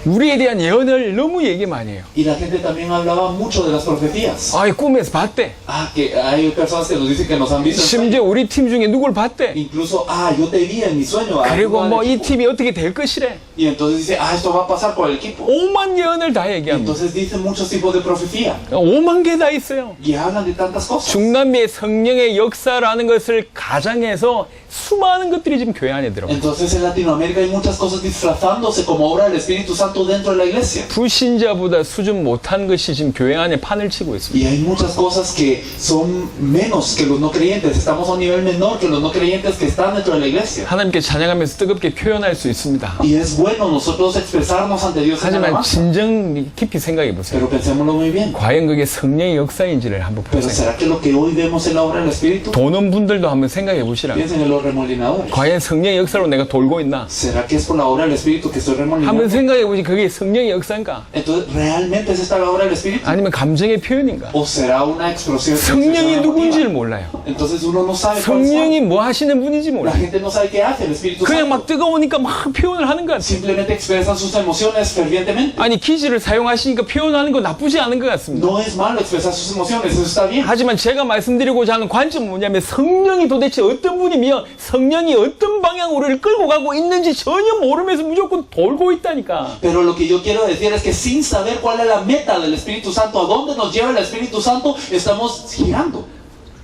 우리에 대한 예언을 너무 얘기 많이 해요. Y la gente también hablaba mucho de las profecías. 아이, 꿈에서 봤대. Que hay personas que nos dicen que nos han visto en sueños. 심지어 우리 팀 중에 누굴 봤대. Incluso, yo te vi en mi sueño. 그리고 tú 뭐 al 이 equipo. 팀이 어떻게 될 것이래. Y entonces dice, esto va a pasar con el equipo. 오만 예언을 다 Y 얘기합니다. entonces dicen muchos tipos de profecía. 5만 개 다 있어요. Y hablan de tantas cosas. 중남미의 성령의 역사라는 것을 가장해서 수많은 것들이 지금 교회 안에 들어가. Entonces en Latinoamérica hay muchas cosas disfrazándose como obra del Espíritu Santo dentro de la iglesia. 불신자보다 수준 못한 것이 지금 교회 안에 판을 치고 있습니다. Y hay muchas cosas que son menos que los no creyentes. Estamos a un nivel menor que los no creyentes que están dentro de la iglesia. 하나님께 찬양하면서 뜨겁게 표현할 수 있습니다. Y es bueno nosotros expresarnos ante Dios en 하지만 alabanza. 진정 깊이 생각해 보세요. Pero pensémoslo muy bien. 과연 그게 성령의 역사인지를 한번 Pero 보세요. ¿será que lo que hoy vemos en la obra del Espíritu? 도는 분들도 한번 생각해 보시라고. Piensen en los remolinadores. 과연 성령의 역사로 내가 돌고 있나? ¿Será que es por la obra del Espíritu que estoy 한번 remolinando? 생각해 보시 그게 성령의 역사인가? Entonces, ¿realmente es esta la obra del Espíritu? 아니면 감정의 표현인가? ¿O será una expresión 성령이 누군지를 emotiva? 몰라요. Entonces uno no sabe cuál 성령이 es. 뭐 하시는 분인지 La 몰라요. gente no sabe qué hace el Espíritu 그냥 Santo. 막 뜨거우니까 막 표현을 하는 것 같아요. Simplemente expresan sus emociones fervientemente. 아니 기지를 사용하시니까 표현하는 거 나쁘지 않은 것 같습니다. No es malo expresar sus emociones, eso está bien. 하지만 제가 말씀드리고자 하는 관점은 뭐냐면 성령이 도대체 어떤 분이며 성령이 어떤 방향으로 우리를 끌고 가고 있는지 전혀 모르면서 무조건 돌고 있다니까. Pero lo que yo quiero decir es que sin saber cuál es la meta del Espíritu Santo, a dónde nos lleva el Espíritu Santo, estamos girando.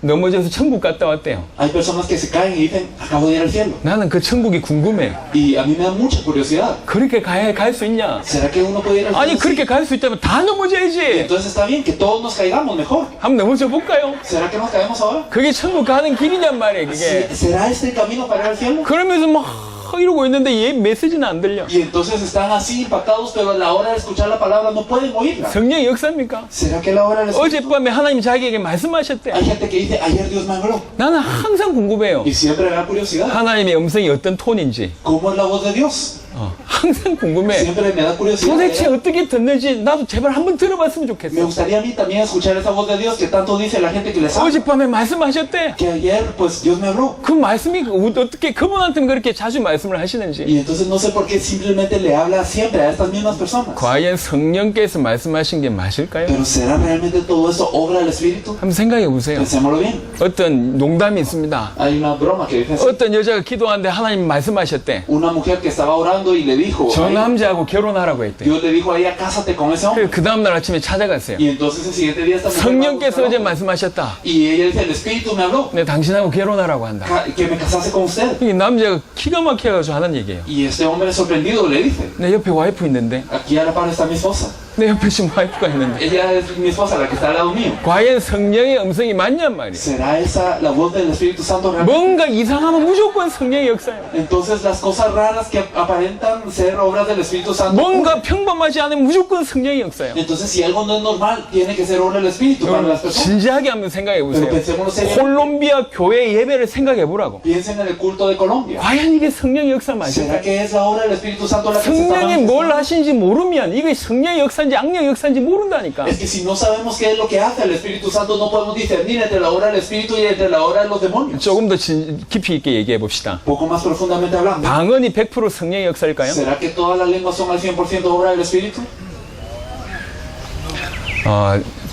넘어져서 천국 갔다 왔대요. Hay personas que se caen y dicen, acabo de ir al cielo. 나는 그 천국이 궁금해요. Y a mí me da mucha curiosidad. 그렇게 갈 수 있냐? ¿Será que uno puede ir al 아니 cielo? 그렇게 갈 수 있다면 다 넘어져야지. Entonces está bien que todos nos caigamos mejor. 한번 넘어져 볼까요? ¿Será que nos caemos ahora? 그게 천국 가는 길이냔 말이에요. 그게. ¿Será este el camino para ir al cielo? 그러면서 막 이러고 있는데 얘 메시지는 안 들려. Y entonces están así impactados, pero a la hora de escuchar la palabra no pueden oírla. 성령의 역사입니까? ¿Será que la hora del Espíritu? 어젯밤에 하나님 자기에게 말씀하셨대. Hay gente que dice, ayer Dios me habló. 나는 항상 궁금해요. Y siempre me da curiosidad. 하나님의 음성이 어떤 톤인지. ¿Cómo es la voz de Dios? 항상 궁금해. Siempre me da curiosidad. 도대체 어떻게 듣는지 나도 제발 한번 들어봤으면 Me 좋겠어. gustaría a mí también escuchar esa voz de Dios que tanto dice la gente que les habla. 어젯밤에 말씀하셨대. Que ayer, pues, Dios me habló. 그 말씀이 어떻게 그분한테는 그렇게 자주 말씀을 하시는지. Y entonces no sé por qué simplemente le habla siempre a estas mismas personas. 과연 성령께서 말씀하신 게 맞을까요? Pero ¿será realmente todo eso obra del Espíritu? 한번 생각해 보세요. Pensémoslo bien. 어떤 농담이 있습니다. Hay una broma que dice así. 어떤 여자가 기도하는데 하나님 말씀하셨대. Una mujer que estaba orando y le dijo, 저 "Ay, 남자하고 결혼하라고 했대. Dios le dijo a ella, cásate con ese hombre. 그 다음날 아침에 찾아갔어요. Y entonces el siguiente día esta mujer va a 성령께서 어제 buscar 말씀하셨다. y ella dice, el Espíritu me habló, 내 당신하고 결혼하라고 한다. que me casase con usted. 이 남자가 기가 막혀가지고 하는 얘기예요. Y este hombre sorprendido le dice, 내 옆에 와이프 있는데, aquí a la par está mi esposa. 내 옆에 지금 와이프가 있는데, Ella es mi esposa, la que está al lado mío. 과연 성령의 음성이 맞냔 말이에요. ¿Será esa la voz del Espíritu Santo realmente? 뭔가 이상하면 무조건 성령의 역사예요. Entonces las cosas raras que aparentan ser obras del Espíritu Santo. 뭔가 평범하지 않으면 무조건 성령의 역사예요. Entonces si algo no es normal, tiene que ser obra del Espíritu para las personas. 진지하게 한번 생각해 Pero 보세요. pensémoslo seriamente. 콜롬비아 교회 예배를 생각해 보라고. Piensen en el culto de Colombia. 과연 이게 성령의 역사 ¿Será 맞을까요? que es la obra del Espíritu Santo la que se está 성령이 뭘 manifestando? 하신지 모르면 이게 성령의 역사인지 악령의 역사인지 모른다니까. Es que si no sabemos qué es lo que hace el Espíritu Santo, no podemos discernir entre la obra del Espíritu y entre la obra de los demonios. 조금 더 깊이 있게 얘기해 봅시다. Poco más profundamente hablando. 방언이 100% 성령의 역사일까요? ¿Será que todas las lenguas son al 100% obra del Espíritu?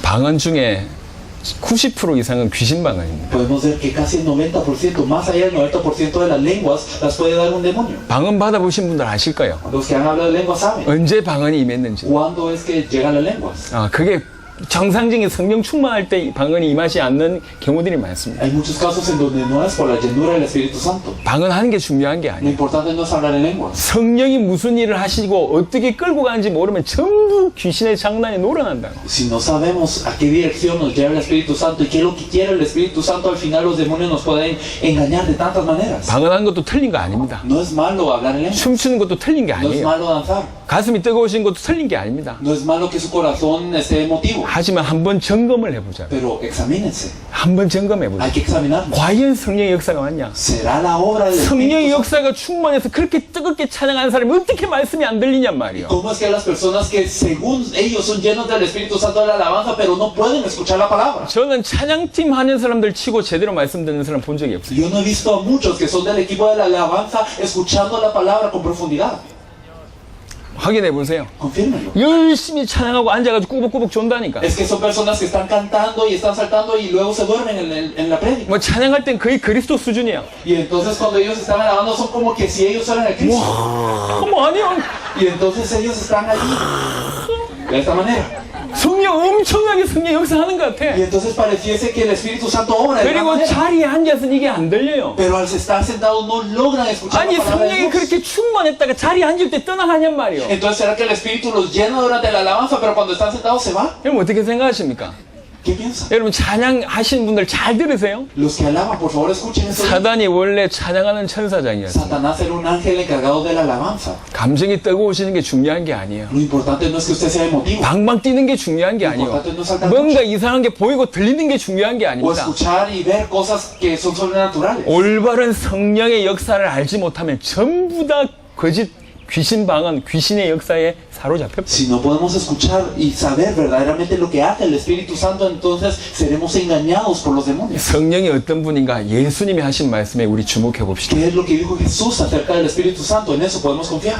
방언 중에 90% 이상은 귀신 방언입니다. Podemos ver que casi el 90%, más allá del 90% de las lenguas, las puede dar un demonio. 방언 받아보신 분들 아실 거예요. Los que han hablado de lenguas saben. 언제 방언이 임했는지. ¿Cuándo es que llegan las lenguas? 그게 정상적인 성령 충만할 때 방언이 임하지 않는 경우들이 많습니다. Hay muchos casos en donde no es por la llenura del Espíritu Santo. 방언하는 게 중요한 게 Lo 아니에요. importante no es hablar en lenguas. 성령이 무슨 일을 하시고 어떻게 끌고 가는지 모르면 전부 귀신의 장난에 놀아난다고. Si no sabemos a qué dirección nos lleva el Espíritu Santo y qué es lo que quiere el Espíritu Santo, al final los demonios nos pueden engañar de tantas maneras. 방언하는 것도 틀린 거 아닙니다. No es malo hablar en lenguas. 춤추는 것도 틀린 게 No es 아니에요. malo danzar. 가슴이 뜨거우신 것도 틀린 게 아닙니다. No es malo que su corazón esté emotivo. 하지만 한번 점검을 해보자. Pero examínense. 한번 점검해보자. Hay que examinarnos. 과연 성령의 역사가 맞냐? ¿Será la obra del 성령의 Espíritu Santo? 역사가 충만해서 그렇게 뜨겁게 찬양하는 사람이 어떻게 말씀이 안 들리냔 말이에요. ¿Cómo es que las personas que según ellos son llenos del Espíritu Santo de la alabanza, pero no pueden escuchar la palabra? 저는 찬양팀 하는 사람들 치고 제대로 말씀 듣는 사람 본 적이 없어요. Yo no he visto a muchos que son del equipo de la alabanza escuchando la palabra con profundidad. 확인해 보세요. Confírmenlo. 열심히 찬양하고 앉아가지고 꾸벅꾸벅 존다니까. Es que son personas que están cantando y están saltando y luego se duermen en la prédica. 뭐 찬양할 땐 거의 그리스도 수준이야. Y entonces cuando ellos están alabando son como que si ellos fueran el Cristo. 뭐 아니요. Y entonces ellos están allí de esta manera. 성령 엄청나게 성령 역사하는 것 같아. Y entonces pareciese que el Espíritu Santo obra de gran 그리고 manera. 자리에 앉아서는 이게 안 들려요. Pero al estar sentados no logran escuchar 아니 la palabra de 성령이 Dios. 그렇게 충만했다가 자리에 앉을 때 떠나가냔 말이요. Entonces, ¿será que el Espíritu los llena durante la alabanza, pero cuando están sentados se va? 여러분 어떻게 생각하십니까? ¿Qué piensan? 여러분 찬양하시는 분들 잘 들으세요. Los que alaban, por favor, escuchen esto. 사단이 원래 찬양하는 천사장이었어요. Satanás era un ángel encargado de la alabanza. 감정이 뜨거우시는 게 중요한 게 아니에요. Lo importante no es que usted sea emotivo 방방 뛰는 게 중요한 게 아니에요. 뭔가 이상한 게 보이고 들리는 게 중요한 게 o 아닙니다. escuchar y ver cosas que son sobrenaturales. 올바른 성령의 역사를 알지 못하면 전부 다 거짓 귀신 방언, 귀신의 역사에 사로잡혀. Si no podemos escuchar y saber verdaderamente lo que hace el Espíritu Santo, entonces seremos engañados por los demonios. 성령이 어떤 분인가 예수님이 하신 말씀에 우리 주목해 봅시다. ¿Qué es lo que dijo Jesús acerca del Espíritu Santo? En eso podemos confiar.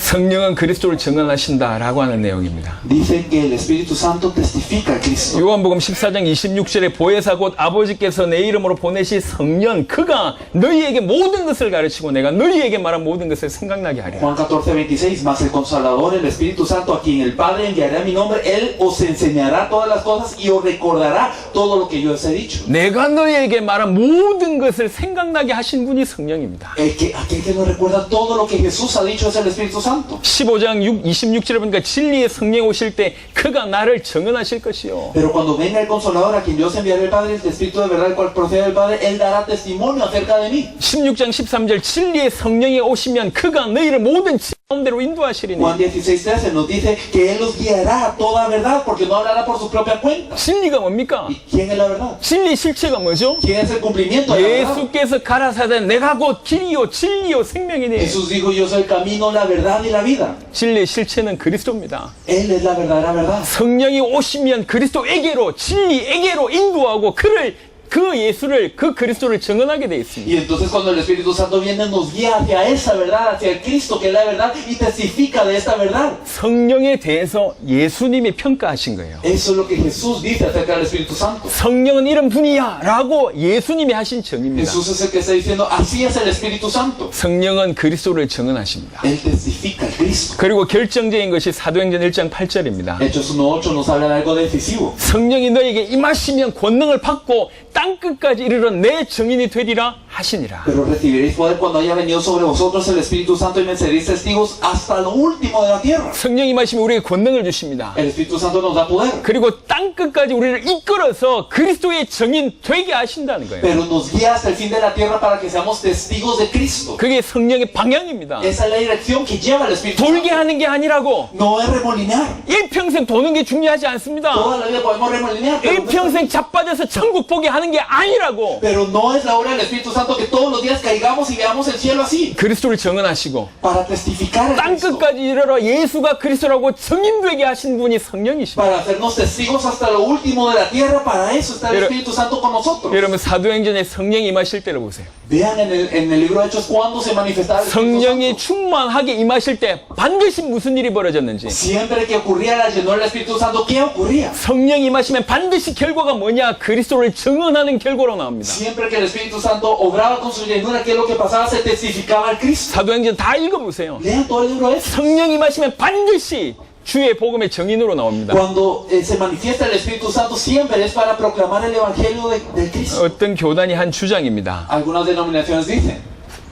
성령은 그리스도를 증언하신다라고 하는 내용입니다. Dice que el Espíritu Santo testifica a Cristo. 요한복음 14장 26절에 보혜사 곧 아버지께서 내 이름으로 보내신 성령 그가 너희에게 모든 것을 가르치고 내가 너희에게 말한 모든 것을 생각나게 하리라. Juan 14:26, mas el Consolador, el Espíritu Santo, a quien el Padre enviará a mi nombre, Él os enseñará todas las cosas y os recordará todo lo que yo os he dicho. 내가 너희에게 말한 모든 것을 생각나게 하신 분이 성령입니다. Aquel que nos recuerda todo lo que Jesús ha dicho es el Espíritu Santo. 15장 26절에 보니까 진리의 성령 오실 때 그가 나를 증언하실 것이요. Pero cuando venga el Consolador, a quien Dios enviará el Padre, el Espíritu de verdad, el cual procede del Padre, Él dará testimonio acerca de mí. 16장 13절 진리의 성령이 오시면 그가 너희를 모든 가운데로 인도하시리니. Juan 16:13 nos dice que Él los guiará a toda verdad, porque no hablará por su propia cuenta. 진리가 뭡니까? ¿Y quién es la verdad? 진리 실체가 뭐죠? ¿Quién es el cumplimiento de la verdad? 예수께서 가라사대 내가 곧 길이요 진리요 생명이니. Jesús dijo, yo soy el camino, la verdad y la vida. 진리의 실체는 그리스도입니다. Él es la verdadera verdad. 성령이 오시면 그리스도에게로 진리에게로 인도하고 그를 그 예수를 그 그리스도를 증언하게 돼 있습니다. Y entonces cuando el Espíritu Santo viene nos guía hacia esa verdad, hacia el Cristo que es la verdad y testifica de esta verdad. 성령에 대해서 예수님이 평가하신 거예요. Eso es lo que Jesús dice acerca del Espíritu Santo. 성령은 이런 분이야라고 예수님이 하신 정의입니다. Jesús es el que está diciendo, así es el Espíritu Santo. 성령은 그리스도를 증언하십니다. Él testifica al Cristo. 그리고 결정적인 것이 사도행전 1장 8절입니다. Hechos 1:8 nos habla de algo decisivo. 성령이 너에게 임하시면 권능을 받고 땅 끝까지 이르러 내 증인이 되리라 하시니라. Pero recibiréis poder cuando haya venido sobre vosotros el Espíritu Santo y me seréis testigos hasta lo último de la tierra. 성령이 임하시면 우리에게 권능을 주십니다. El Espíritu Santo nos da poder. 그리고 땅 끝까지 우리를 이끌어서 그리스도의 증인 되게 하신다는 거예요. Pero nos guía hasta el fin de la tierra para que seamos testigos de Cristo. 그게 성령의 방향입니다. Esa es la dirección que lleva el Espíritu 돌게 Santo. 하는 게 아니라고. No es remolinear. 일평생 도는 게 중요하지 않습니다. Toda la vida podemos remolinear, 일평생 자빠져서 천국 보게 하는 게 아니라고. pero no es la obra del Espíritu Santo que todos los días caigamos y veamos el cielo así. 그리스도를 증언하시고 Para testificar el 땅 Cristo. 끝까지 이르러 예수가 그리스도라고 증인되게 하신 분이 성령이십니다. Para hacernos testigos hasta lo último de la tierra. Para eso está el Pero- Espíritu Santo con nosotros. 여러분 사도행전에 성령이 임하실 때를 보세요. Vean en el libro de Hechos cuando se manifestaba el Espíritu 성령이 Santo. 충만하게 임하실 때 반드시 무슨 일이 벌어졌는지. Siempre que ocurría la llenura del Espíritu Santo, ¿qué ocurría? 성령이 임하시면 반드시 결과가 뭐냐? 그리스도를 증언하는 결과로 나옵니다. Siempre que el Espíritu Santo obraba con su llenura, ¿qué es lo que pasaba? Se testificaba al Cristo. 사도행전 다 읽어보세요. Lean todo el libro ese. 성령이 임하시면 반드시 주의 복음의 증인으로 나옵니다. Cuando se manifiesta el Espíritu Santo, siempre es para proclamar el Evangelio del Cristo. 어떤 교단이 한 주장입니다. Algunas denominaciones dicen,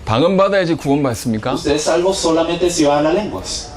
방언 받아야지 구원받습니까? usted es salvo solamente si habla lenguas.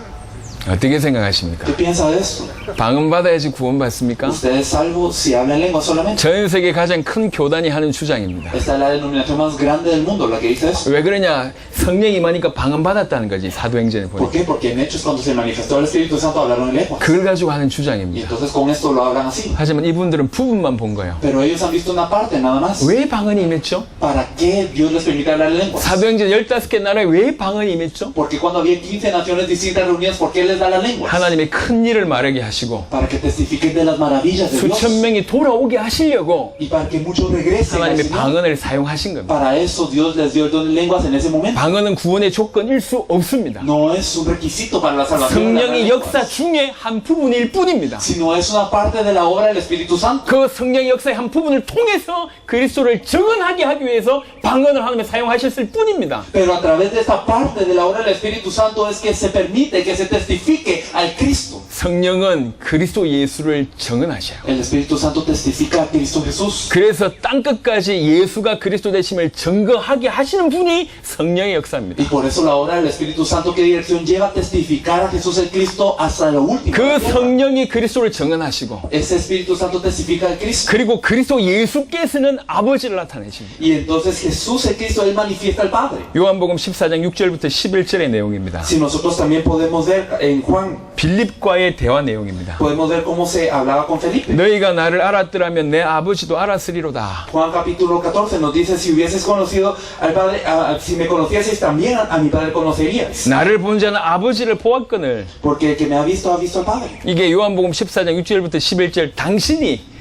어떻게 생각하십니까? ¿Qué piensa de esto? 방언 받아야지 구원받습니까? Usted es salvo si habla en lenguas solamente. 전 세계 가장 큰 교단이 하는 주장입니다. Esta es la denominación más grande del mundo, la que dice eso. 왜 그러냐? 성령이 임하니까 방언 받았다는 거지. 사도행전에 ¿Por 보니까. qué? Porque en Hechos cuando se manifestó el Espíritu Santo hablaron en lenguas. 그걸 가지고 하는 Y 주장입니다. entonces con esto lo hablan así. 하지만 이분들은 부분만 본 거예요. Pero ellos han visto una parte nada más. 왜 방언이 임했죠? ¿Para qué Dios les permite hablar en lenguas? 사도행전 15개 나라에 왜 방언이 임했죠? Porque cuando había 15 naciones distintas reunidas, ¿por qué les da las lenguas? 하나님의 큰 일을 말하게 하시고 Para que testifiquen de las maravillas de Dios. 수천 명이 돌아오게 하시려고 Y para que muchos regresen al 하나님의 Señor. 방언을 사용하신 겁니다. Para eso Dios les dio el don de lenguas en ese momento. 방언은 구원의 조건일 수 없습니다. No es un requisito para la salvación, de las 성령의 lenguas, 역사 중에 한 부분일 뿐입니다. sino es una parte de la obra del Espíritu Santo. 그 성령의 역사의 한 부분을 통해서 그리스도를 증언하게 하기 위해서 방언을 하나님이 사용하셨을 뿐입니다. Pero a través de esta parte de la obra del Espíritu Santo es que se permite que se testifique al Cristo. 성령은 그리스도 예수를 증언하셔요. El Espíritu Santo testifica a Cristo Jesús. 그래서 땅끝까지 예수가 그리스도 되심을 증거하게 하시는 분이 성령의 역사입니다. Y por eso la obra del Espíritu Santo, ¿qué dirección lleva? A testificar a Jesús el Cristo hasta lo último. 그 성령이 그리스도를 증언하시고 Ese Espíritu Santo testifica al Cristo. 그리고 그리스도 예수께서는 아버지를 나타내십니다. Y entonces Jesús el Cristo, Él manifiesta al Padre. 요한복음 14장 6절부터 11절의 내용입니다. Si nosotros también podemos ver en Juan, 빌립과의 대화 내용입니다. podemos ver cómo se hablaba con Felipe. 너희가 나를 알았더라면 내 아버지도 알았으리로다. Juan capítulo 14 nos dice, si hubieses conocido al Padre, si me conocieseis también a mi Padre conoceríais. 나를 본 자는 아버지를 보았거늘. Porque el que me ha visto al Padre. 이게 요한복음 14장 6절부터 11절 당신이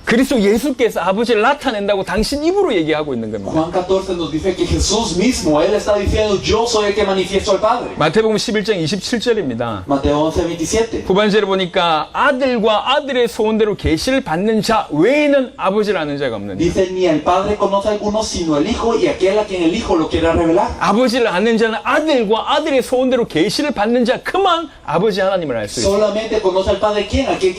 그리스도 예수께서 아버지를 나타낸다고 당신 입으로 얘기하고 있는 겁니다. Juan 14 nos dice que Jesús mismo, Él está diciendo, yo soy el que manifiesto al Padre. 마태복음 11장 27절입니다. Mateo 11:27. 후반절에 보니까 아들과 아들의 소원대로 계시를 받는 자 외에는 아버지를 아는 자가 없느니. Dice, ni el Padre conoce a alguno sino el Hijo y aquel a quien el Hijo lo quiera revelar. 아버지를 아는 자는 아들과 아들의 소원대로 계시를 받는 자 그만 아버지 하나님을 알 수 있어요. Solamente conoce al Padre quién, aquel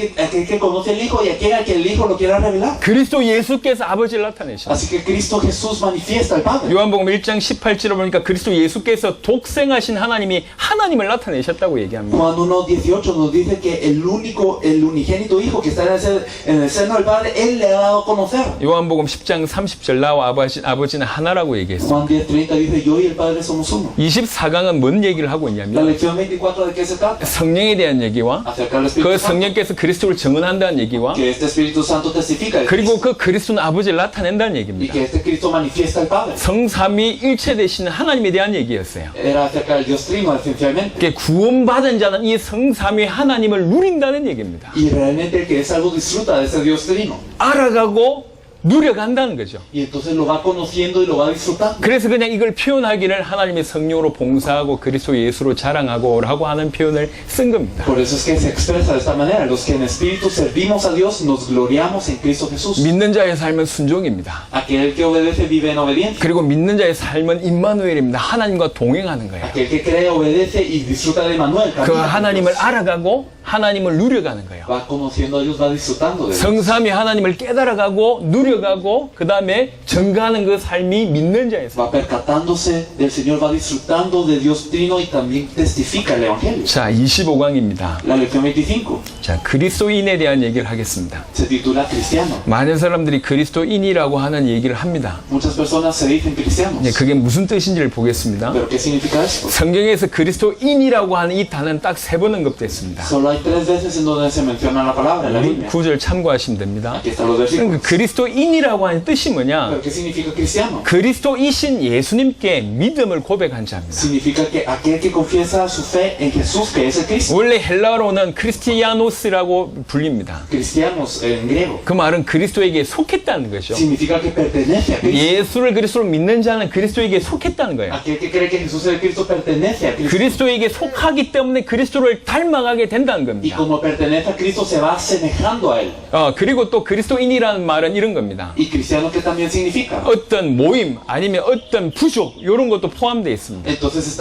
que conoce el Hijo y aquel a quien el Hijo lo quiera revelar. 그리스도 예수께서 아버지를 나타내십니다. Así que Cristo Jesús manifiesta al Padre. 요한복음 1장 18절에 보니까 그리스도 예수께서 독생하신 하나님이 하나님을 나타내셨다고 얘기합니다. Juan 1:18 nos dice que el unigénito Hijo que está en el seno del Padre, Él le ha dado a conocer. 요한복음 10장 30절 나와 아버지는 하나라고 얘기했어요. Juan 10:30 dice, yo y el Padre somos uno. 24강은 뭔 얘기를 하고 La 있냐면 lección 24 de qué se trata? 성령에 대한 얘기와 Acerca del 그 Espíritu Santo. 성령께서 그리스도를 증언한다는 얘기와 Que este Espíritu Santo testifica el 그리고 Cristo 그 그리스도는 아버지를 나타낸다는 y 얘기입니다. que este Cristo manifiesta al Padre. 성삼위 일체 되시는 하나님에 대한 얘기였어요. Era acerca del Dios Trino, esencialmente. 그게 구원받은 자는 이 성삼위 하나님을 누린다는 얘기입니다. Y realmente el que es salvo disfruta de ese Dios Trino. 알아가고 누려간다는 거죠. Y entonces lo va conociendo y lo va disfrutando. 그래서 그냥 이걸 표현하기를 하나님의 성령으로 봉사하고 그리스도 예수로 자랑하고 라고 하는 표현을 쓴 겁니다. Por eso es que se expresa de esta manera. Los que en espíritu servimos a Dios, nos gloriamos en Cristo Jesús. 믿는 자의 삶은 순종입니다. Aquel que obedece vive en obediencia. 그리고 믿는 자의 삶은 임마누엘입니다. 하나님과 동행하는 거예요. Aquel que cree, obedece y disfruta de Manuel. 그 하나님을 알아가고 하나님을 누려가는 거예요. Va conociendo a Dios, va disfrutando de Dios. 성삼위 하나님을 깨달아가고 누려가고 그 다음에 증가하는 그 삶이 믿는 자의 삶. Va percatándose del Señor, va disfrutando de Dios Trino y también testifica el Evangelio. 자, 25강입니다. La lección 25 자, 그리스도인에 대한 얘기를 하겠습니다. se titula Cristiano. 많은 사람들이 그리스도인이라고 하는 얘기를 합니다. Muchas personas se dicen cristianos. 네, 그게 무슨 뜻인지를 보겠습니다. ¿Pero qué significa esto? 성경에서 그리스도인이라고 하는 이 단어는 딱 3번 언급됐습니다. Solo hay 3 veces en donde se menciona la palabra en la Biblia. 구절 참고하시면 됩니다. Aquí están los versículos. 그리스도인이라고 하는 뜻이 뭐냐? ¿Pero qué significa cristiano? 그리스도이신 예수님께 믿음을 고백한 자입니다. Significa que aquel que confiesa su fe en Jesús, que es el Cristo. 원래 헬라어로는 크리스티아노스라고 불립니다. Cristianos en griego. 그 말은 그리스도에게 속했다는 거죠. Significa que pertenece a Cristo. 예수를 그리스도로 믿는 자는 그리스도에게 속했다는 거예요. Aquel que cree que Jesús es el Cristo pertenece a Cristo. 그리스도에게 속하기 때문에 그리스도를 닮아가게 된다는 Y 겁니다. como pertenece a Cristo, se va asemejando a Él. 그리고 또 그리스도인이라는 말은 이런 겁니다. Y cristiano, ¿qué también significa? 어떤 모임 아니면 어떤 부족 이런 것도 포함되어 있습니다. Entonces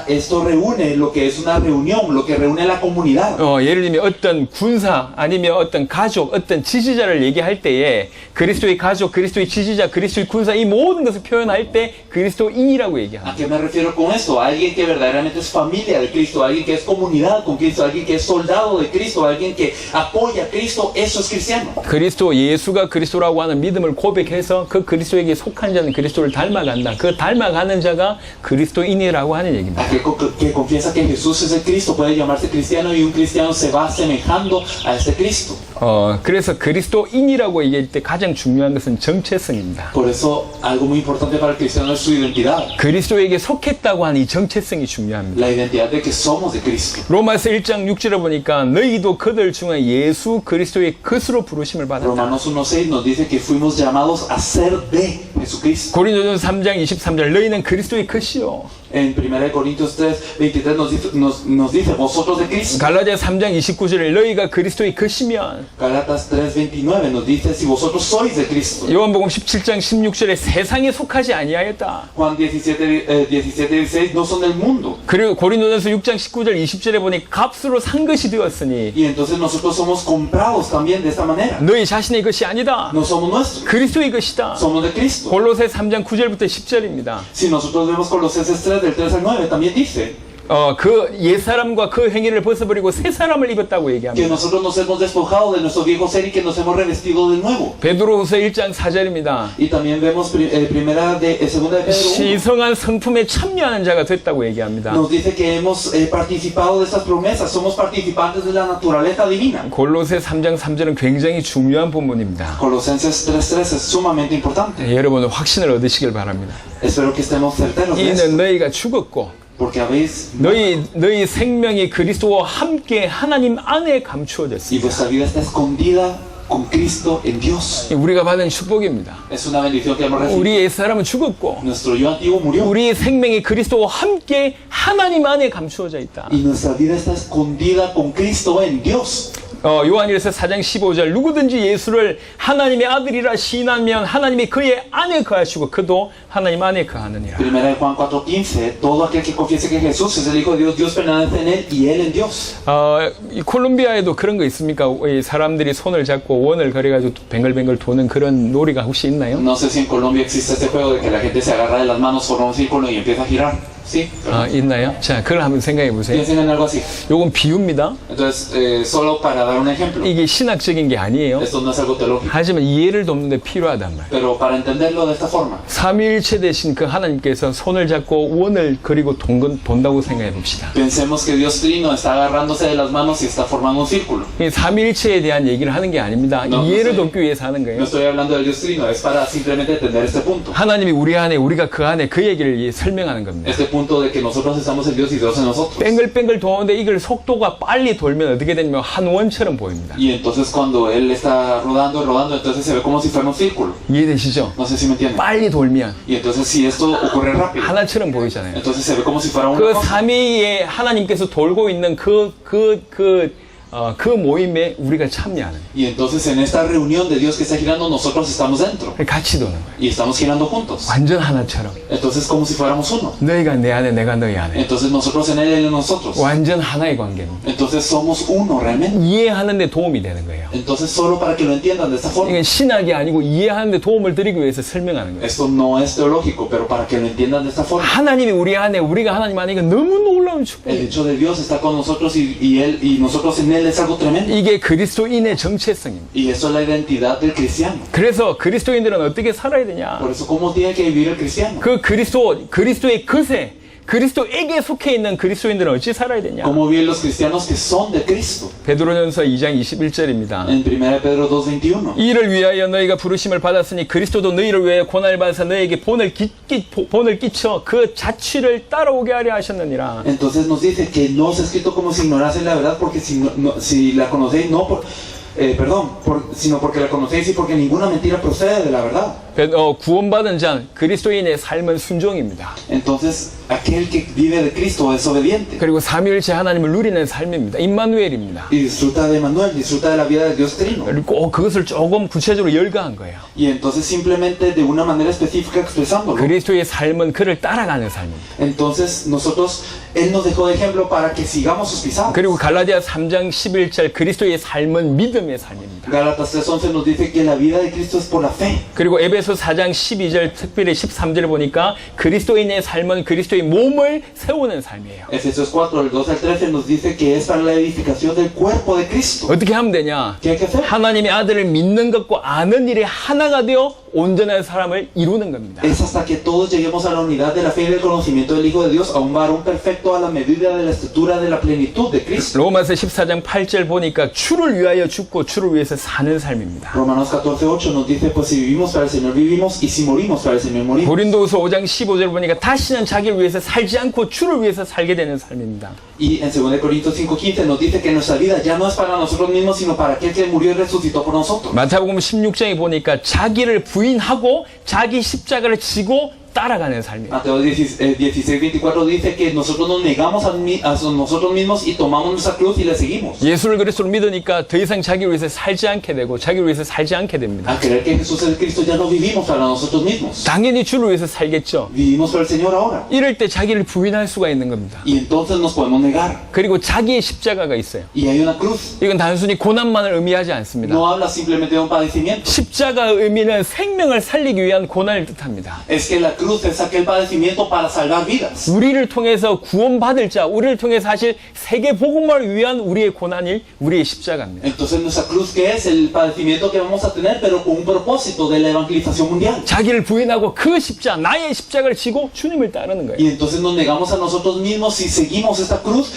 esto reúne lo que es una reunión, lo que reúne la comunidad. 예를 들면 어떤 군사 아니면 어떤 가족, 어떤 지지자를 얘기할 때에 그리스도의 가족, 그리스도의 지지자, 그리스도의 군사 이 모든 것을 표현할 때 그리스도인이라고 ¿A 얘기합니다. qué me refiero con esto? Alguien que verdaderamente es familia de Cristo, alguien que es comunidad con Cristo, alguien que es soldado de Cristo, alguien que apoya a Cristo, eso es cristiano. 그리스도 예수가 그리스도라고 하는 믿음을 고백해서 그 그리스도에게 속한 자는 그리스도를 닮아간다. 그 닮아가는 자가 그리스도인이라고 하는 얘기입니다. Aquel que confiesa que Jesús es el Cristo puede llamarse cristiano y un cristiano se va asemejando a este Cristo. 그래서 그리스도인이라고 얘기할 때 가장 중요한 것은 정체성입니다. Por eso algo muy importante para el cristiano es su identidad, 그리스도에게 속했다고 하는 이 정체성이 중요합니다. la identidad de que somos de Cristo. 로마서 1장 6절에 보니까 너희도 그들 중에 예수 그리스도의 것으로 부르심을 받았다. Romanos 1:6 nos dice que fuimos llamados a ser de Jesucristo. 고린도전서 3장 23절 너희는 그리스도의 것이요. En 1 Corintios 3, 23 nos dice, vosotros de Cristo. 갈라디아 3장 29절에 너희가 그리스도의 것이면, Gálatas 3:29 nos dice, si vosotros sois de Cristo. 요한복음 17장 16절에 세상에 속하지 아니하였다. Juan 17:16 no son del mundo. 그리고 고린도전서 6장 19절 20절에 보니 값으로 산 것이 되었으니 Y entonces nosotros somos comprados también de esta manera. 너희 자신의 것이 아니다. No somos nuestros, 그리스도의 것이다. somos de Cristo. 골로새 3장 9절부터 10절입니다. Si nosotros vemos Colosenses 3 del 3 al 9 también dice 그 옛사람과 그 행위를 벗어버리고 새 사람을 입었다고 que 얘기합니다. nosotros nos hemos despojado de nuestro viejo ser y que nos hemos revestido de nuevo. 베드로후서 1장 4절입니다. Y también vemos segunda de Pedro 1, 신성한 성품에 참여하는 자가 됐다고 얘기합니다. nos dice que hemos participado de estas promesas, somos participantes de la naturaleza divina. 골로새 3장 3절은 굉장히 중요한 본문입니다. Colosenses 3:3 es sumamente importante. 여러분 확신을 얻으시길 바랍니다. Espero que estemos certeros de 이는 esto, 너희가 죽었고 porque habéis 너희 생명이 그리스도와 함께 하나님 안에 y 감추어졌습니다. vuestra vida está escondida con Cristo en Dios. 우리가 받은 축복입니다. Es una bendición que hemos recibido. 우리의 사람은 죽었고 Nuestro yo antiguo murió 우리의 생명이 그리스도와 함께 하나님 안에 감추어져 있다. y nuestra vida está escondida con Cristo en Dios. 요한일서 4장 15절 누구든지 예수를 하나님의 아들이라 시인하면 하나님이 그의 안에 거하시고 그도 하나님 안에 거하느니라. Primera de Juan 4:15, todo aquel que confiese que Jesús es el Hijo de Dios, Dios permanece en él y él en Dios. 이 콜롬비아에도 그런 거 있습니까? 이 사람들이 손을 잡고 원을 그려가지고 뱅글뱅글 도는 그런 놀이가 혹시 있나요? No sé si en Colombia existe este juego de que la gente se agarra de las manos, forma un círculo y empieza a girar. Sí, 있나요? 자, 그걸 한번 생각해 보세요. piensen en algo así. 요건 비유입니다. Entonces, solo para dar un ejemplo, 이게 신학적인 게 아니에요. esto no es algo teológico, 하지만 이해를 돕는데 필요하단 말이에요. pero para entenderlo de esta forma, 삼위일체 되신 그 하나님께서 손을 잡고 원을 그리고 돈다고 생각해 봅시다. pensemos que Dios Trino está agarrándose de las manos y está formando un círculo. 이 삼위일체에 대한 얘기를 하는 게 아닙니다. No, 이해를 no sé. 돕기 위해서 하는 No 거예요. estoy hablando del Dios Trino, es para simplemente entender este punto. 하나님이 우리 안에 우리가 그 안에 그 얘기를 설명하는 겁니다. Este punto de que nosotros estamos en Dios y Dios en nosotros. 뱅글뱅글 도는데 이걸 속도가 빨리 돌면 어떻게 되냐면 한 원처럼 보입니다. Y entonces cuando Él está rodando, entonces se ve como si fuera un círculo. 이해되시죠? No sé si me entienden. 빨리 돌면 Y entonces si esto ocurre rápido, 하나처럼 보이잖아요. entonces se ve como si fuera una 그 cosa. 삼위에 하나님께서 돌고 있는 그 모임에 우리가 참여하는 Y entonces en esta reunión de Dios que está girando, nosotros estamos dentro. 거예요. 같이 도는 거예요. Y estamos girando juntos. 완전 하나처럼. Entonces como si fuéramos uno. 너희가 내 안에 내가 너희 안에. Entonces nosotros en Él, Él en nosotros. 완전 하나의 관계입니다. Entonces somos uno realmente. 이해하는 데 도움이 되는 거예요. Entonces solo para que lo entiendan de esta forma. 이건 신학이 아니고 이해하는 데 도움을 드리기 위해서 설명하는 거예요. Esto no es teológico, pero para que lo entiendan de esta forma. 하나님이 우리 안에 우리가 하나님 안에 이거 너무 놀라운 El 축복이에요. hecho de Dios está con nosotros y Él y nosotros en Él es algo tremendo. 이게 그리스도인의 정체성입니다. Y eso es la identidad del cristiano. 그래서 그리스도인들은 어떻게 살아야 되냐? Por eso, ¿cómo tiene que vivir el cristiano? 그 그리스도의 것에 그리스도에게 속해 있는 그리스도인들은 어찌 살아야 되냐? ¿Cómo viven los cristianos que son de Cristo? 베드로전서 2장 21절입니다. En 1 Pedro 2:21. 이를 위하여 너희가 부르심을 받았으니 그리스도도 너희를 위하여 고난을 받아서 너희에게 본을 끼쳐 그 자취를 따라오게 하려 하셨느니라. Entonces nos dice que no os he escrito como si ignorasen la verdad, porque si la conocéis, no por, sino porque la conocéis y porque ninguna mentira procede de la verdad. 구원받은 자 그리스도인의 삶은 순종입니다. Entonces, aquel que vive de Cristo es obediente. 그리고 삼위일체 하나님을 누리는 삶입니다. 임마누엘입니다. Y disfruta de Manuel, disfruta de la vida del Dios Trino. 그리고 꼭 그것을 조금 구체적으로 열거한 거예요. Y entonces simplemente de una manera específica expresándolo. 그리스도의 삶은 그를 따라가는 삶입니다. Entonces nosotros, Él nos dejó de ejemplo para que sigamos sus pisadas. 그리고 갈라디아 3장 11절 그리스도의 삶은 믿음의 삶입니다. Gálatas 3:11 nos dice que la vida de Cristo es por la fe. 그리고 에베소 4장 12절 특별히 13절을 보니까 그리스도인의 삶은 그리스도의 몸을 세우는 삶이에요. Efesios 4, del 2 al 13 nos dice que es para la edificación del cuerpo de Cristo. 어떻게 하면 되냐? ¿Qué hay que hacer? 하나님의 아들을 믿는 것과 아는 일에 하나가 되어 온전한 사람을 이루는 겁니다. Es hasta que todos lleguemos a la unidad de la fe y del conocimiento del Hijo de Dios, a un varón perfecto a la medida de la estatura de la plenitud de Cristo. 로마서 14장 8절 보니까 주를 위하여 죽고 주를 위해서 사는 삶입니다. Romanos 14:8 nos dice, pues si vivimos para el Señor vivimos y si morimos para el Señor morimos. 고린도후서 5장 15절 보니까 다시는 자기를 위해서 살지 않고 주를 위해서 살게 되는 삶입니다. Y en 2 Corintios 5:15 nos dice que nuestra vida ya no es para nosotros mismos, sino para aquel que murió y resucitó por nosotros. 마태복음 16장에 보니까 자기를 부인하고 자기 십자가를 지고 따라가는 삶이에요. Mateo 16:24 dice que nosotros nos negamos a nosotros mismos y tomamos nuestra cruz y le seguimos. 예수를 그리스도로 믿으니까 더 이상 자기를 위해서 살지 않게 되고 자기를 위해서 살지 않게 됩니다. Al creer que Jesús es el Cristo ya no vivimos para nosotros mismos. 당연히 주를 위해서 살겠죠. Vivimos para el Señor ahora. 이럴 때 자기를 부인할 수가 있는 겁니다. Y entonces nos podemos negar. 그리고 자기의 십자가가 있어요. Y hay una cruz. 이건 단순히 고난만을 의미하지 않습니다. No habla simplemente de un padecimiento. 십자가의 의미는 생명을 살리기 위한 고난을 뜻합니다. Es que la cruz es aquel padecimiento para salvar vidas. 우리를 통해서 구원받을 자, 우리를 통해서 사실 세계 복음을 위한 우리의 고난이 우리의 십자가입니다. Entonces nuestra cruz que es el padecimiento que vamos a tener, pero con un propósito de la evangelización mundial. 자기를 부인하고 그 십자가, 나의 십자가를 지고 주님을 따르는 거예요. Y entonces nos negamos a nosotros mismos y seguimos esta cruz,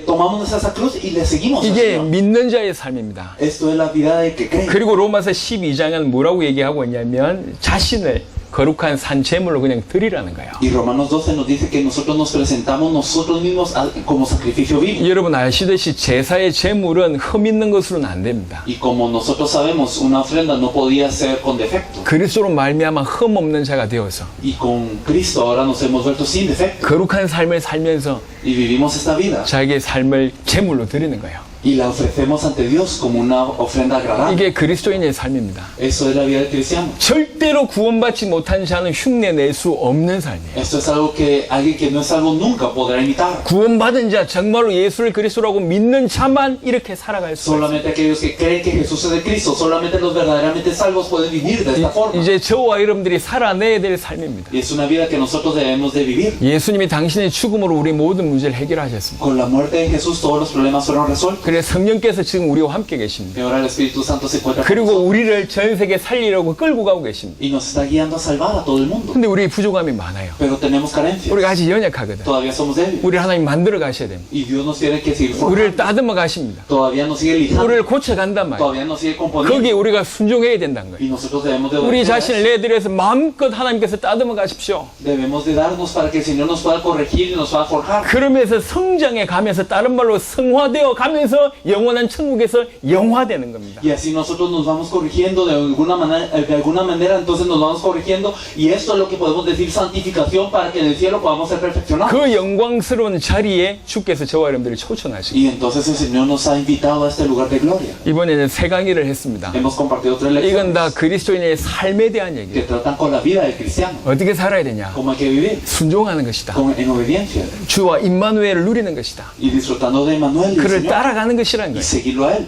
tomamos esa cruz y le seguimos al 이게 Señor. 믿는 자의 삶입니다. Esto es la vida del que cree. 그리고 로마서 12장은 뭐라고 얘기하고 있냐면 자신을 거룩한 산 제물로 그냥 드리라는 거예요. Y Romanos 12 nos dice que nosotros nos presentamos nosotros mismos como sacrificio vivo. 여러분 아시듯이 제사의 제물은 흠 있는 것으로는 안 됩니다. Y como nosotros sabemos, una ofrenda no podía ser con defecto. 그리스도로 말미암아 흠 없는 자가 되어서 Y con Cristo ahora nos hemos vuelto sin defecto. 거룩한 삶을 살면서 Y vivimos esta vida. 자기의 삶을 제물로 드리는 거예요. Y la ofrecemos ante Dios como una ofrenda agradable. 이게 그리스도인의 삶입니다. Eso es la vida del cristiano. 절대로 구원받지 못한 자는 흉내 낼 수 없는 삶이에요. Esto es algo que alguien que no es salvo nunca podrá imitar. 구원받은 자, 정말로 예수를 그리스도라고 믿는 자만 이렇게 살아갈 수 있어요. Solamente aquellos que creen que Jesús es el Cristo, solamente los verdaderamente salvos pueden vivir de esta forma. 이제 저와 여러분들이 살아내야 될 삶입니다. Y es una vida que nosotros debemos de vivir. 예수님이 당신의 죽음으로 우리 모든 문제를 해결하셨습니다. Con la muerte de Jesús todos los problemas fueron resueltos. 그래서 성령께서 지금 우리와 함께 계십니다. Y ahora el Espíritu Santo se encuentra con 그리고 nosotros 우리를 전 세계 살리려고 끌고 가고 계십니다. y nos está guiando a salvar a todo el mundo. 근데 우리 부족함이 많아요. Pero tenemos carencias. 우리가 아직 연약하거든. Todavía somos débiles. 우리 하나님 만들어 가셔야 됩니다. Y Dios nos tiene que seguir 우리를 formando. 따듬어 가십니다. Todavía nos sigue lijando. 우리를 고쳐간단 말이에요. Todavía nos sigue componiendo. 거기에 우리가 순종해야 된다는 거예요. Y nosotros debemos de 우리 obedecer a 자신을 eso. 내드려서 마음껏 하나님께서 따듬어 가십시오. Debemos de darnos para que el Señor nos pueda corregir y nos pueda forjar. 그러면서 성장해 가면서 다른 말로 성화되어 가면서 영원한 천국에서 영화되는 겁니다. Y así nosotros nos vamos corrigiendo de alguna manera, entonces nos vamos corrigiendo. Y esto es lo que podemos decir santificación para que en el cielo podamos ser perfeccionados. 그 영광스러운 자리에 주께서 저와 여러분들을 초청하시고 Y entonces el Señor nos ha invitado a este lugar de gloria. 이번에는 세 강의를 했습니다. Hemos compartido 3 이건 다 lecciones 그리스도인의 삶에 대한 que 얘기예요. tratan con la vida del cristiano. 어떻게 살아야 되냐? Cómo hay que vivir 순종하는 것이다. en obediencia 주와 임마누엘을 누리는 것이다. y disfrutando de Emmanuel y del 그를 Señor 따라가는 것이라는 y 거예요. seguirlo a Él.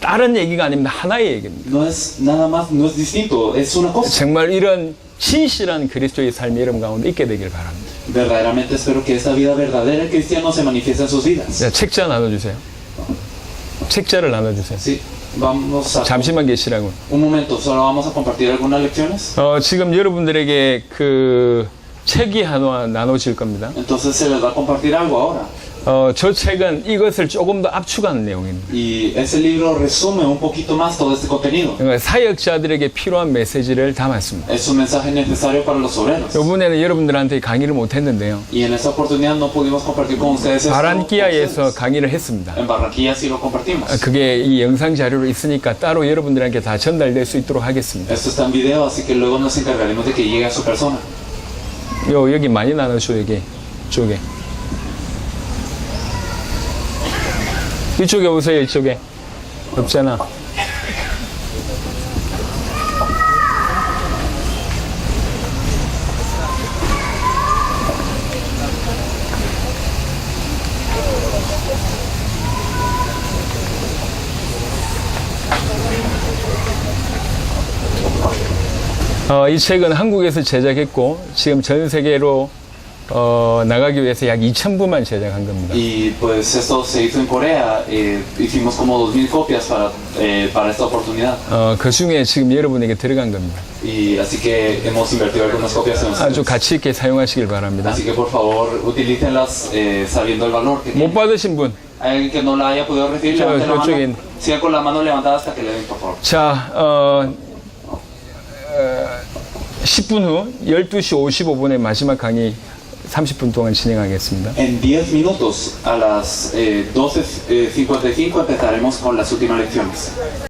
다른 얘기가 아닙니다. 하나의 얘기입니다. No es nada más, no es distinto, es una cosa. 정말 이런 진실한 그리스도의 삶이 여러분 가운데 있게 되길 바랍니다. Verdaderamente espero que esta vida verdadera del cristiano se manifieste en sus vidas. 자, 책자 나눠주세요. 책자를 나눠주세요. Sí, vamos a... 잠시만 계시라고. Un momento, solo vamos a compartir algunas lecciones. 지금 여러분들에게 그 책이 하나 나눠질 겁니다. Entonces se les va a compartir algo ahora. 저 책은 이것을 조금 더 압축하는 내용입니다. Y ese libro resume un poquito más todo este contenido. 그러니까 사역자들에게 필요한 메시지를 담았습니다. Es un mensaje necesario para los obreros. 이번에는 여러분들한테 강의를 못 했는데요. Y en esta oportunidad no pudimos compartir con ustedes esto. 바란키아에서 강의를 했습니다. En Barranquilla sí lo compartimos. 그게 이 영상 자료로 있으니까 따로 여러분들에게 다 전달될 수 있도록 하겠습니다. Esto está en video, así que luego nos encargaremos de que llegue a su persona. 여기 많이 나눠줘, 여기 쪽에. 이쪽에 오세요, 이쪽에. 없잖아. 이 책은 한국에서 제작했고 지금 전 세계로 나가기 위해서 약 2,000부만 제작한 겁니다. Y pues esto se hizo en Corea, hicimos como 2,000 copias para esta oportunidad. 그 중에 지금 여러분에게 들어간 겁니다. Y así que hemos invertido algunas copias en 아주 ustedes. 가치 있게 사용하시길 바랍니다. Así que por favor utilícenlas sabiendo el valor que 못 tienen. 받으신 분, Hay alguien que no la haya podido recibir, levante la 저쪽에 mano. Siga con la mano levantada hasta que le den, por favor. 자, 10분 후 12시 55분에 마지막 강의 30분 동안 진행하겠습니다. En 10 minutos, a las 12:55, empezaremos con las últimas lecciones.